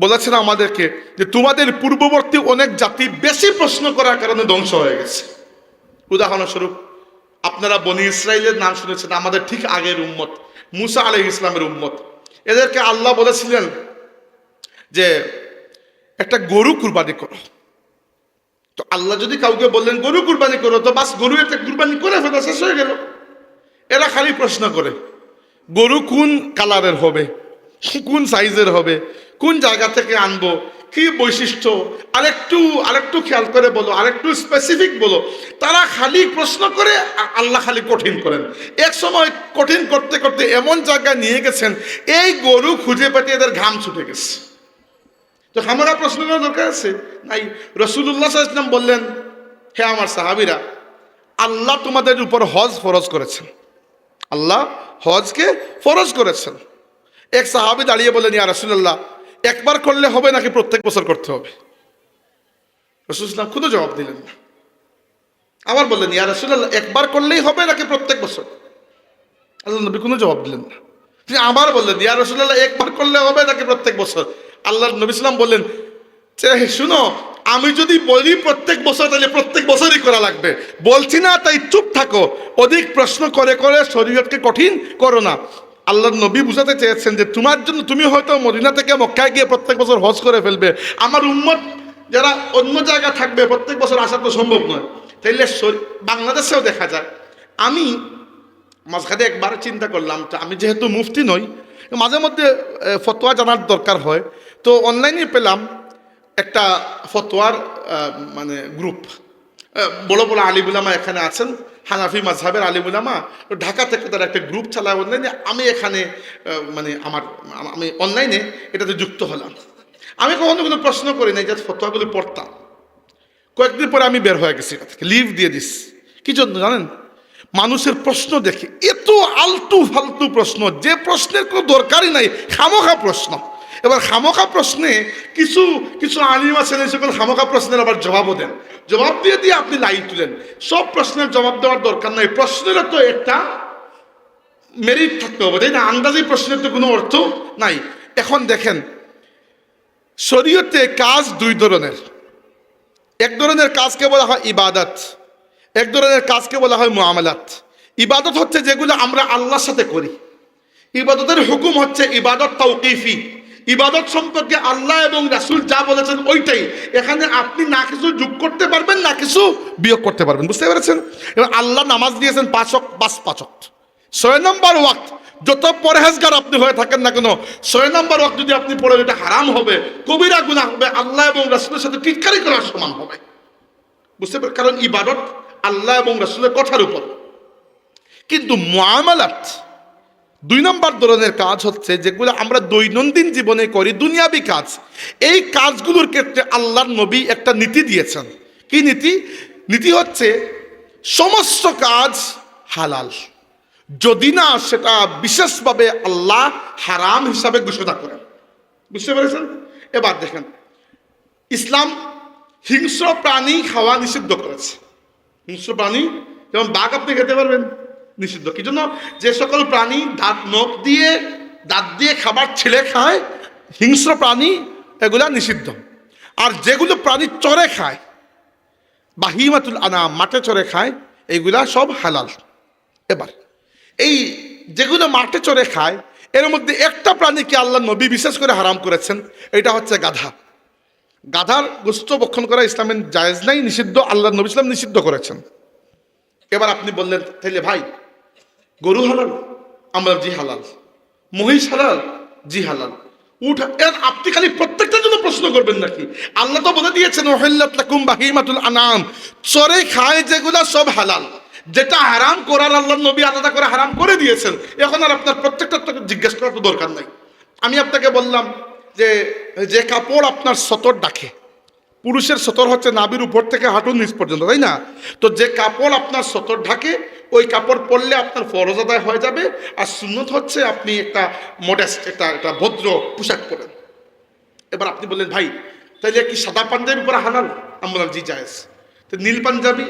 বলেছেন আমাদেরকে যে তোমাদের পূর্ববর্তী অনেক জাতি বেশি প্রশ্ন করার কারণে ধ্বংস হয়ে গেছে। উদাহরণস্বরূপ আপনারা বনি ইসরাইলের নাম শুনেছেন, আমাদের ঠিক আগের উম্মত, মুসা আলাইহিস সালামের উম্মত। এদেরকে আল্লাহ বলেছিলেন যে একটা গরু কুরবানি করো। তো আল্লাহ যদি কাউকে বললেন গরু কুরবানি করো, তো বাস গরু একটা কুরবানি করে ফেলা, শেষ হয়ে গেল। এরা খালি প্রশ্ন করে গরু কোন কালারের হবে, কোন সাইজের হবে, কোন জায়গা থেকে আনবো, কি বৈশিষ্ট্য, আরেকটু খেয়াল করে বলো, আরেকটু স্পেসিফিক বলো। তারা খালি প্রশ্ন করে, আল্লাহ খালি কঠিন করেন। এক সময় কঠিন করতে করতে এমন জায়গায় নিয়ে গেছেন, এই গরু খুঁজে পেতে এদের ঘাম ছুটে গেছে। তো আমরা প্রশ্ন করার দরকার আছে নাই। রাসূলুল্লাহ সাল্লাল্লাহু আলাইহি ওয়াসাল্লাম বললেন, হে আমার সাহাবীরা, আল্লাহ তোমাদের উপর হজ ফরজ করেছেন। আল্লাহ হজকে ফরজ করেছেন। এক সাহাবী দাঁড়িয়ে বললেন, ইয়া রাসূলুল্লাহ, একবার করলে হবে নাকি প্রত্যেক বছর করতে হবে? রাসূল সাল্লাল্লাহু আলাইহি ওয়াসাল্লাম কোনো জবাব দিলেন না। আবার বললেন, ইয়া রাসূলুল্লাহ, একবার করলেই হবে নাকি প্রত্যেক বছর? আল্লাহ নবী কোনো জবাব দিলেন না। তিনি আবার বললেন, ইয়া রাসূলুল্লাহ, একবার করলে হবে নাকি প্রত্যেক বছর? আল্লাহ নবী সাল্লাম বললেন, শুনো, আমি যদি বলি প্রত্যেক বছর, তাহলে প্রত্যেক বছরই করা লাগবে। বলছি না তাই চুপ থাকো, অধিক প্রশ্ন করে করে শরীয়তকে কঠিন করো না। আল্লাহর নবী বুঝাতে চেয়েছেন যে তোমার জন্য, তুমি হয়তো মদিনা থেকে মক্কায় গিয়ে প্রত্যেক বছর হজ করে ফেলবে, আমার উম্মত যারা অন্য জায়গায় থাকবে প্রত্যেক বছর আসা তো সম্ভব নয়। তাইলে বাংলাদেশেও দেখা যায়। আমি মাঝখানে একবার চিন্তা করলাম, তো আমি যেহেতু মুফতি নই, মাঝে মধ্যে ফতোয়া জানার দরকার হয়, তো অনলাইনে পেলাম একটা ফতোয়ার মানে গ্রুপ। বড় বড় আলিম উলামা এখানে আছেন, হানাফি মাযহাবের আলিম উলামা, ঢাকা থেকে তারা একটা গ্রুপ চালায় অনলাইনে। আমি এখানে আমি অনলাইনে এটাতে যুক্ত হলাম। আমি কখনো কোনো প্রশ্ন করি নাই, যে ফতোয়াগুলো পড়তাম। কয়েকদিন পরে আমি বের হয়ে গেছি, লিভ দিয়ে দিস। কি জন্য জানেন? মানুষের প্রশ্ন দেখে এত আলতু ফালতু প্রশ্ন, যে প্রশ্নের কোনো দরকারই নাই, খামোখা প্রশ্ন। এবার খামোখা প্রশ্নে কিছু কিছু আলিম আছেন এই সকল খামোখা প্রশ্নের আবার জবাবও দেন, জবাব দিয়ে দিয়ে আপনি লাইন তুলেন। সব প্রশ্নের জবাব দেওয়ার দরকার নাই, প্রশ্নেরও তো একটা মেরিট থাকতে হবে, তাই না? আন্দাজি প্রশ্নের তো কোনো অর্থ নাই। এখন দেখেন, শরীয়তে কাজ দুই ধরনের। এক ধরনের কাজকে বলা হয় ইবাদত, এক ধরনের কাজকে বলা হয় মুআমালাত। ইবাদত হচ্ছে যেগুলো আমরা আল্লাহর সাথে করি। ইবাদতের হুকুম হচ্ছে ইবাদত তাওকিফি, ইবাদত সম্পর্কে আল্লাহ এবং রাসূল যা বলেছেন ওইটাই। এখানে আপনি না কিছু যোগ করতে পারবেন না কিছু বিয়োগ করতে পারবেন, বুঝতে পেরেছেন? এবার আল্লাহ নামাজ দিয়েছেন 5 ওয়াক্ত, 6 নম্বর ওয়াক্ত যত পরহেজগার আপনি হয়ে থাকেন না কেন, 6 নম্বর ওয়াক্ত যদি আপনি পড়েন এটা হারাম হবে, কবিরা গুনাহ হবে, আল্লাহ এবং রাসূলের সাথে টিটকারি করার সমান হবে, বুঝতে পারেন? কারণ ইবাদত আল্লাহ এবং রাসূলের কথার উপর। কিন্তু মুআমালাত 2 নম্বর ধরনের কাজ হচ্ছে যেগুলো আমরা দৈনন্দিন জীবনে করি, দুনিয়াবি কাজ। এই কাজগুলোর ক্ষেত্রে আল্লাহর নবী একটা নীতি দিয়েছেন। কি নীতি? নীতি হচ্ছে সমস্ত কাজ হালাল, যদি না সেটা বিশেষভাবে আল্লাহ হারাম হিসাবে ঘোষণা করেন, বুঝতে পেরেছেন? এবার দেখেন, ইসলাম হিংস্র প্রাণী খাওয়া নিষিদ্ধ করেছে। হিংস্র প্রাণী যেমন বাঘ আপনি খেতে পারবেন, নিষিদ্ধ। কি জন্য? যে সকল প্রাণী দাঁত দিয়ে খাবার ছেলে খায়, হিংস্র প্রাণী এগুলা নিষিদ্ধ। আর যেগুলো প্রাণী চরে খায়, বাহিমাতুল আনাম মাঠে চরে খায়, এইগুলা সব হালাল। এবার এই যেগুলো মাঠে চরে খায় এর মধ্যে একটা প্রাণীকে আল্লাহ নবী বিশেষ করে হারাম করেছেন, এটা হচ্ছে গাধা। গাধার গোশত ভক্ষণ করা ইসলামের জায়েজ নাই, নিষিদ্ধ, আল্লাহ নবী ইসলাম নিষিদ্ধ করেছেন। এবার আপনি বললেন তাহলে ভাই গরু হালাল? আমরা জি হালাল। মহিষ হালাল? জি হালাল। উঠ, এর আপনি খালি প্রত্যেকটার জন্য প্রশ্ন করবেন নাকি? আল্লাহ তো বলে দিয়েছেন ওহিল্লাত লাকুম বাহিমাতুল আনাম, চরে খায় যেগুলা সব হালাল। যেটা হারাম করার আল্লাহ নবী আলাদা করে হারাম করে দিয়েছেন। এখন আর আপনার প্রত্যেকটা জিজ্ঞেস করার তো দরকার নাই। আমি আপনাকে বললাম যে কাপড় আপনার সতর ডাকে, পুরুষের সতর হচ্ছে নাভির উপর থেকে হাঁটুর নিচ পর্যন্ত, তাই না? তো যে কাপড় আপনার সতর ঢাকে ওই কাপড় পরলে আপনার ফরজ আদায় হয়ে যাবে, আর সুন্নত হচ্ছে আপনি একটা মডেস্ট একটা ভদ্র পোশাক পরেন। এবার আপনি বললেন ভাই তাইলে কি সাদা পাঞ্জাবির উপরে হালাল? আমি বললাম জি জায়েজ। তো নীল পাঞ্জাবি,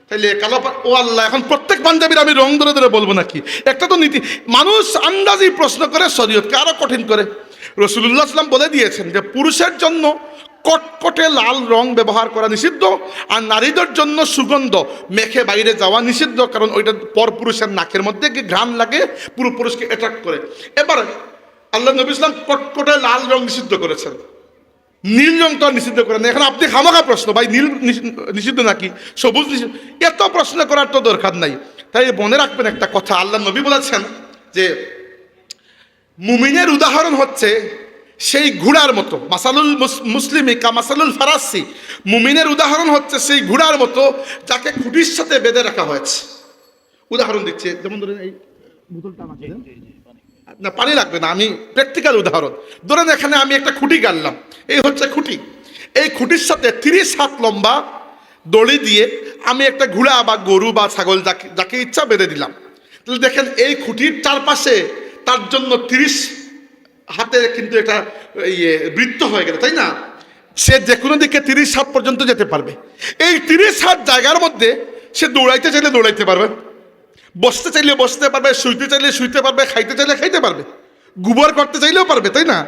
তাইলে কালো ও আল্লাহ, এখন প্রত্যেক পাঞ্জাবির আমি রং ধরে ধরে বলবো নাকি? একটা তো নীতি। মানুষ আন্দাজি প্রশ্ন করে, শরীয়তকে আরো কঠিন করে। রাসূলুল্লাহ সাল্লাল্লাহু আলাইহি ওয়াসাল্লাম বলে দিয়েছেন যে পুরুষের জন্য কটকটে লাল রং ব্যবহার করা নিষিদ্ধ, আর নারীদের জন্য সুগন্ধ মেখে বাইরে যাওয়া নিষিদ্ধ, কারণ ওইটা পরপুরুষের নাকের মধ্যে ঘ্রাণ লাগে, পুরো পুরুষকে অ্যাট্রাক্ট করে। এবার আল্লাহ নবী ইসলাম কটকটে লাল রং নিষিদ্ধ করেছেন, নীল রং তো নিষিদ্ধ করেন। এখন আপনি খামাখা প্রশ্ন, ভাই নীল নিষিদ্ধ নাকি সবুজ নিষিদ্ধ, এত প্রশ্ন করার তো দরকার নাই। তাই মনে রাখবেন একটা কথা, আল্লাহ নবী বলেছেন যে মুমিনের উদাহরণ হচ্ছে সেই ঘোড়ার মতো, মাসালুল মুসলিমি কা মাসালুল ফারাসি, মুমিনের উদাহরণ হচ্ছে সেই ঘোড়ার মতো যাকে খুঁটির সাথে বেঁধে রাখা হয়েছে। উদাহরণ দিচ্ছে, যেমন ধরেন এই বোতলটা আমাকে দেন। না পানি লাগবে না, আমি প্র্যাকটিক্যাল উদাহরণ। ধরেন এখানে আমি একটা খুঁটি গাড়লাম, এই হচ্ছে খুঁটি। এই খুঁটির সাথে 30 হাত লম্বা দড়ি দিয়ে আমি একটা ঘোড়া বা গরু বা ছাগল যাকে ইচ্ছা বেঁধে দিলাম। তাহলে দেখেন এই খুঁটির চারপাশে তার জন্য 30 হাতে কিন্তু এটা বৃত্ত হয়ে গেল, তাই না? সে যে কোনো দিকে 30 হাত পর্যন্ত যেতে পারবে। এই 30 হাত জায়গার মধ্যে সে দৌড়াইতে চাইলে দৌড়াইতে পারবে, বসতে চাইলে বসতে পারবে, শুইতে চাইলে শুইতে পারবে, খাইতে চাইলে খাইতে পারবে, গোবর করতে চাইলেও পারবে, তাই না?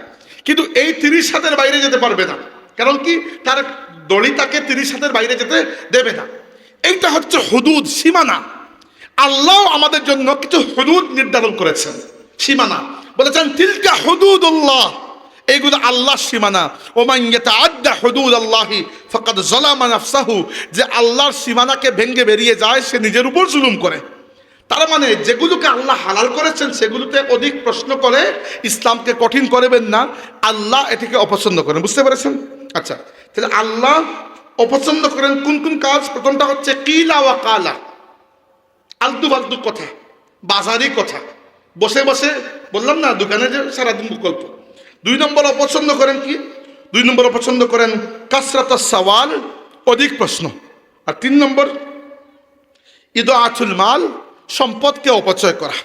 কিন্তু এই 30 হাতের বাইরে যেতে পারবে না, কারণ কি? তার দড়ি তাকে 30 হাতের বাইরে যেতে দেবে না। এইটা হচ্ছে হুদুদ, সীমানা। আল্লাহ আমাদের জন্য কিছু হুদুদ নির্ধারণ করেছেন, সীমানা। বলেছেন তিলকা হুদুদুল্লাহ, এইগুলো আল্লাহর সীমানা। ওমান ইয়াতাআদ্দা হুদুদাল্লাহি ফাকাদ যালামা নাফসাহু, যে আল্লাহর সীমানাকে ভেঙে বেরিয়ে যায় সে নিজের উপর জুলুম করে। তার মানে যেগুলোকে আল্লাহ হালাল করেছেন সেগুলোতে অধিক প্রশ্ন করে ইসলামকে কঠিন করবেন না, আল্লাহ এটিকে অপছন্দ করেন, বুঝতে পেরেছেন? আচ্ছা, তাহলে আল্লাহ অপছন্দ করেন কোন কোন কাজ? প্রথমটা হচ্ছে কিলা ওয়া কালা, আলতু ফালতু কথা, বাজারি কথা, বসে বসে বললাম না দোকানে যে সারাদিন গল্প। 2 নম্বর অপছন্দ করেন কি? 2 নম্বর অপছন্দ করেন কাসরাতাস সওয়াল, অধিক প্রশ্ন। আর 3 নম্বর ইদাআতুল মাল, সম্পদকে অপচয় করা।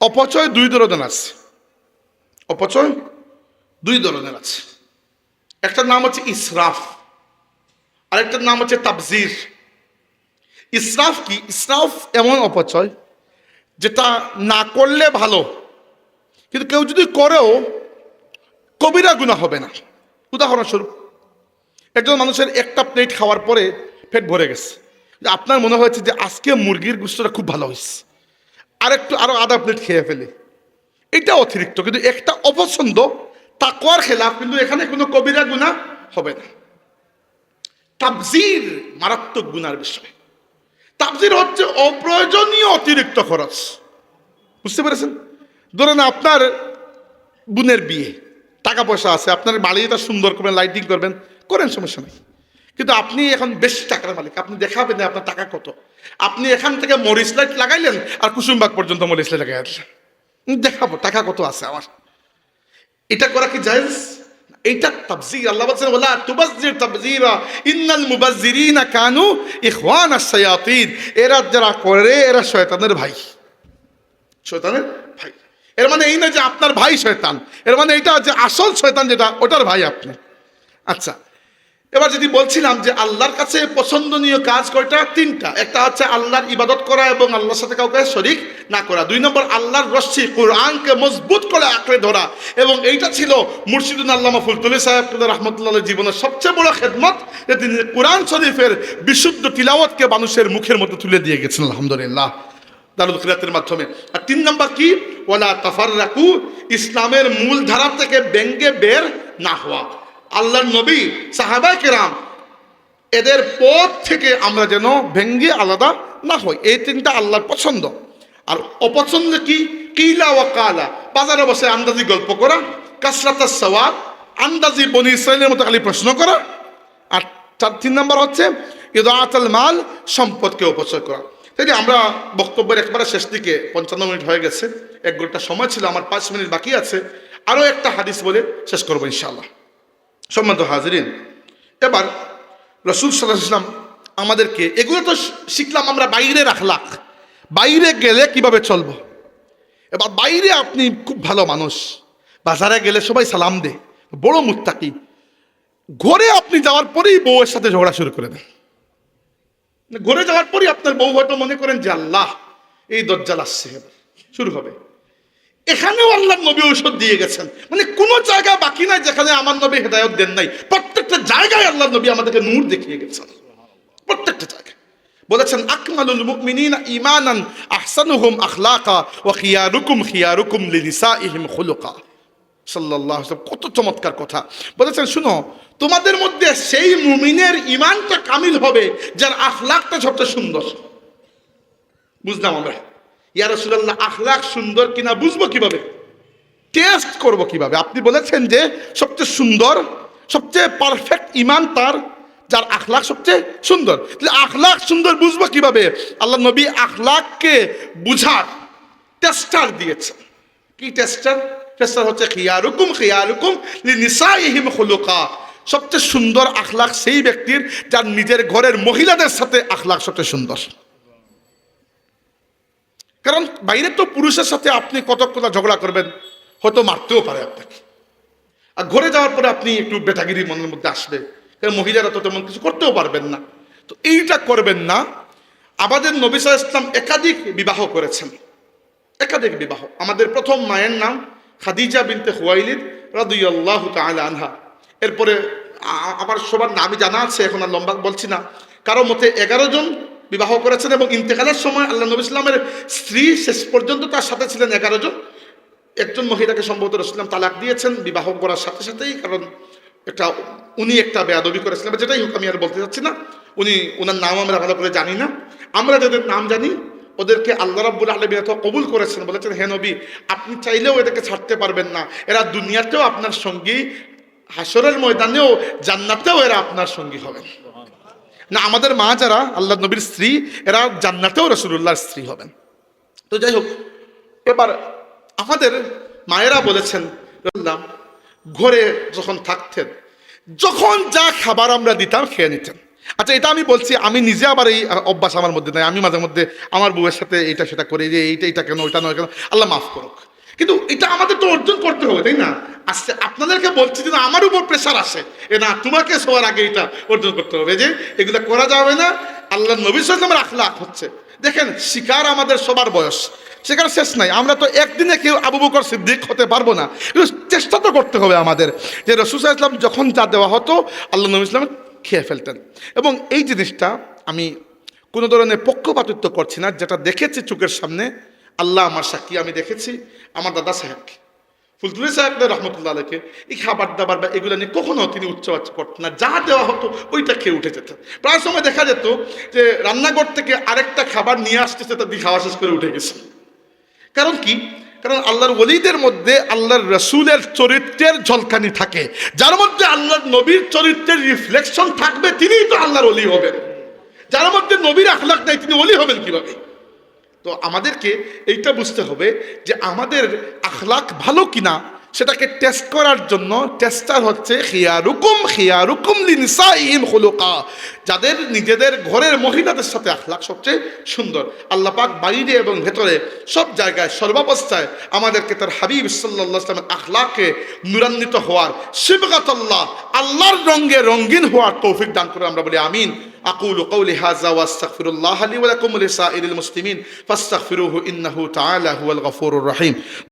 অপচয় দুই ধরনের আছে। অপচয় দুই ধরনের আছে। একটার নাম হচ্ছে ইসরাফ, আরেকটার নাম হচ্ছে তাবজির। ইসরাফ কি? ইসরাফ এমন অপচয় যেটা না করলে ভালো, কিন্তু কেউ যদি করেও কবিরা গুনাহ হবে না। উদাহরণস্বরূপ, একজন মানুষের একটা প্লেট খাওয়ার পরে পেট ভরে গেছে, আপনার মনে হয়েছে যে আজকে মুরগির গোশতটা খুব ভালো হয়েছে, আরো আধা প্লেট খেয়ে ফেলে, এটা অতিরিক্ত, কিন্তু একটা অপছন্দ, তাকওয়ার খেলাফ, কিন্তু এখানে কোনো কবিরা গুনাহ হবে না। তাবজির মারাত্মক গুনার বিষয়। তাবজির হচ্ছে অপ্রয়োজনীয় অতিরিক্ত খরচ। বুঝতে পেরেছেন? ধরেন আপনার বোনের বিয়ে, টাকা পয়সা আছে, আপনার বাড়িটা সুন্দর করবেন, লাইটিং করবেন, করেন, সমস্যা নেই, কিন্তু আপনি এখন বেশি টাকার মালিক, আপনি দেখাবেন আপনার টাকা কত। আপনি এখান থেকে মরিচ লাইট লাগাইলেন আর কুসুমবাগ পর্যন্ত মরিচ লাইট লাগাই আসলেন, দেখাবো টাকা কত আছে আমার। এটা করা কি জায়েজ? এইটা তাবজির। আল্লাহ বলছেন ওয়ালা তুবাজ্জির তাবজিরা ইন্নাল মুবাজ্জিরিনা কানু ইখওয়ানাশ শায়াতিন। এরা যারা করে এরা শয়তানের ভাই, শয়তানের ভাই। এর মানে এই না যে আপনার ভাই শয়তান, এর মানে এটা যে আসল শয়তান যেটা, ওটার ভাই আপনি। আচ্ছা, এবার যদি বলছিলাম যে আল্লাহর কাছে পছন্দনীয় কাজ কয়টা? তিনটা। একটা হচ্ছে আল্লাহর ইবাদত করা এবং আল্লাহর সাথে কাউকে শরীক না করা। 2 নম্বর আল্লাহর রশ্মি কোরআনকে মজবুত করে আঁকড়ে ধরা, এবং এইটা ছিল মুর্শিদুল আল্লামা ফুলতুলি সাহেব রহমতুল্লাহ জীবনের সবচেয়ে বড় খেদমত, যে তিনি কোরআন শরীফের বিশুদ্ধ তিলাওয়াতকে মানুষের মুখের মধ্যে তুলে দিয়ে গেছেন আলহামদুলিল্লাহ দারুল খিরাতের মাধ্যমে। আর 3 নম্বর কি? ওয়ালা তাফাররাকু, ইসলামের মূল ধারা থেকে ব্যঙ্গে বের না হওয়া। আল্লাহর নবী, সাহাবায়ে কেরাম, এদের পথ থেকে আমরা যেন ভেঙ্গে আলাদা না হই। এই 3টা আল্লাহর পছন্দ। আর অপছন্দ কি? কিলা ওয়া কালা, বাজারে বসে আন্দাজি গল্প করা, কাসরাতাস সওয়াব, আন্দাজি বনি ইসরাইলের মতো খালি প্রশ্ন করা। আর 3 নম্বর হচ্ছে ইদাআতুল মাল, সম্পদকে অপচয় করা। তাই আমরা বক্তব্যের একবারে শেষ দিকে, 55 মিনিট হয়ে গেছে, 1 ঘন্টা সময় ছিল, আমার 5 মিনিট বাকি আছে। আরও একটা হাদিস বলে শেষ করবো ইনশাআল্লাহ। সম্মানিত হাজিরিন, এবার রাসূল সাল্লাল্লাহু আলাইহি ওয়াসাল্লাম আমাদেরকে, এগুলো তো শিখলাম আমরা বাইরের আখলাক, বাইরে গেলে কিভাবে চলবো। এবার বাইরে আপনি খুব ভালো মানুষ, বাজারে গেলে সবাই সালাম দে, বড় মুত্তাকি, ঘরে আপনি যাওয়ার পরেই বউয়ের সাথে ঝগড়া শুরু করে দেন। ঘরে যাওয়ার পরই আপনার বউ হয়তো মনে করেন যে আল্লাহ, এই দজ্জাল আসছে, শুরু হবে। এখানেও আল্লাহ নবী ঔষধ দিয়ে গেছেন, মানে কোন জায়গা বাকি নাই যেখানে আমার নবী হেদায়েত দেন নাই। প্রত্যেকটা জায়গায় আল্লাহ নবী আমাদেরকে নূর দেখিয়ে গেছেন, প্রত্যেকটা জায়গায়। বলেছেন আকমালুল মুমিনিনা ঈমানান আহসানুহুম আখলাকা ওয়া খিয়ারুকুম খিয়ারুকুম লিনিসাইহিম খুলুকা। সাল্লাল্লাহু আলাইহি ওয়াসাল্লাম, কত চমৎকার কথা বলেছেন। শুনো, তোমাদের মধ্যে সেই মুমিনের ঈমানটা কামিল হবে যার আখলাকটা সবচেয়ে সুন্দর। বুঝলাম আমরা, ইয়া রাসূলুল্লাহ, আখলাক সুন্দর কিনা বুঝবো কিভাবে? টেস্ট করব কিভাবে? আপনি বলেছেন যে সবচেয়ে সুন্দর, সবচেয়ে পারফেক্ট ঈমান তার যার আখলাক সবচেয়ে সুন্দর। তাহলে আখলাক সুন্দর বুঝবো কিভাবে? আল্লাহ নবী আখলাককে বুঝার টেস্টার দিয়েছেন। কি টেস্টার? টেস্টার হচ্ছে খিয়ারুকুম খিয়ারুকুম লিনিসাইহিম খুলুকা। সবচেয়ে সুন্দর আখলাক সেই ব্যক্তির যার নিজের ঘরের মহিলাদের সাথে আখলাক সবচেয়ে সুন্দর। কারণ বাইরে তো পুরুষের সাথে আপনি কত কথা ঝগড়া করবেন, হয়তো মারতেও পারে আপনাকে। আর ঘরে যাওয়ার পরে আপনি একটু বেটাগিরি মনের মধ্যে আসবে, কারণ মহিলারা তো তেমন কিছু করতেও পারবেন না। তো এইটা করবেন না। আমাদের নবী সাল্লাল্লাহু আলাইহি ওয়াসাল্লাম একাধিক বিবাহ করেছেন, একাধিক বিবাহ। আমাদের প্রথম মায়ের নাম খাদিজা বিনতে খুয়াইলিদ রাদিয়াল্লাহু তাআলা আনহা। এরপরে আমার সবার নামই জানা আছে, এখন আর লম্বা বলছি না। কারো মতে 11 জন বিবাহ করেছেন, এবং ইন্তেকালের সময় আল্লাহ নবী ইসলামের স্ত্রী শেষ পর্যন্ত তার সাথে ছিলেন 11 জন। একজন মহিলাকে সম্ভবত রাসূলুল্লাহ তালাক দিয়েছেন বিবাহ করার সাথে সাথেই, কারণ উনি একটা বেয়াদবি করেছিলেন, যেটাই হোক আমি আর বলতে চাচ্ছি না। ওনার নাম আমরা ভালো করে জানি না। আমরা যাদের নাম জানি ওদেরকে আল্লাহ রাব্বুল আলামিন এত কবুল করেছেন, বলেছেন হে নবী, আপনি চাইলেও এদেরকে ছাড়তে পারবেন না। এরা দুনিয়াতেও আপনার সঙ্গী, হাসরের ময়দানেও, জান্নাতেও এরা আপনার সঙ্গী হবেন। না, আমাদের মা যারা আল্লাহ নবীর স্ত্রী, এরা জান্নাতেও রাসূলুল্লাহর স্ত্রী হবেন। তো যাই হোক, এবার আমাদের মায়েরা বলেছেন ঘরে যখন থাকতেন, যখন যা খাবার আমরা দিতাম খেয়ে নিতেন। আচ্ছা, এটা আমি বলছি, আমি নিজে আবার এই অভ্যাস আমার মধ্যে নাই। আমি মাঝে মধ্যে আমার বউয়ের সাথে এটা সেটা করি, যে এইটা কেন, ওইটা নয় কেন, আল্লাহ মাফ করুক। কিন্তু এটা আমাদের তো অর্জন করতে হবে, তাই না? আজকে আপনাদেরকে বলছি যে আমার উপর প্রেশার আসে, না তোমাকে সবার আগে এটা অর্জন করতে হবে, যে এগুলো করা যাবে না। আল্লাহ নবী সাল্লাল্লাহু আলাইহি ওয়াসাল্লামের আখলাক হচ্ছে, দেখেন শিকার আমাদের সবার বয়স, সেখানে শেষ নাই। আমরা তো একদিনে কেউ আবু বকর সিদ্দিক হতে পারবো না, কিন্তু চেষ্টা তো করতে হবে আমাদের। যে রাসূল সাল্লাল্লাহু আলাইহি ওয়াসাল্লাম যখন যা দেওয়া হতো আল্লাহ নবী ইসলাম খেয়ে ফেলতেন। এবং এই জিনিসটা আমি কোনো ধরনের পক্ষপাতিত্ব করছি না, যেটা দেখেছি চোখের সামনে, আল্লাহ আমার সাক্ষী, আমি দেখেছি আমার দাদা সাহেবকে, ফুলতুলি সাহেব রহমতুল্লাহ আলাইকে, এই খাবার দাবার বা এগুলো নিয়ে কখনো তিনি উচ্চবাচ্য করতেন না। যা দেওয়া হতো ওইটা খেয়ে উঠে যেত। প্রায় সময় দেখা যেত যে রান্নাঘর থেকে আরেকটা খাবার নিয়ে আসতেছে, তা দিয়ে খাওয়া শেষ করে উঠে গেছে। কারণ কি? কারণ আল্লাহর ওলিদের মধ্যে আল্লাহর রসুলের চরিত্রের ঝলকানি থাকে, যার মধ্যে আল্লাহর নবীর চরিত্রের রিফ্লেকশন থাকবে, তিনিই তো আল্লাহর ওলি হবেন। যার মধ্যে নবীর আখলাক নাই, তিনি ওলি হবেন কিভাবে? তো আমাদেরকে এইটা বুঝতে হবে যে আমাদের আখলাক ভালো কিনা সেটাকে টেস্ট করার জন্য টেস্টার হচ্ছে খিয়ারুকুম লিনিসাইহিম খুলুকা, যাদের নিজেদের ঘরের মহিলাদের সাথে আখলাক সবচেয়ে সুন্দর। আল্লাহ পাক বাইরে এবং ভেতরে সব জায়গায় সর্বাবস্থায় আমাদেরকে তার হাবিব সাল্লাল্লাহু আলাইহি ওয়াসাল্লামের আখলাকে নূরান্বিত হওয়ার, সিবগাতাল্লাহ আল্লাহর রঙে রঙিন হওয়ার তৌফিক দান করে। আমরা বলি আমিন। أقول قولي هذا وأستغفر الله لي ولكم ولسائر المسلمين فاستغفروه إنه تعالى هو الغفور الرحيم.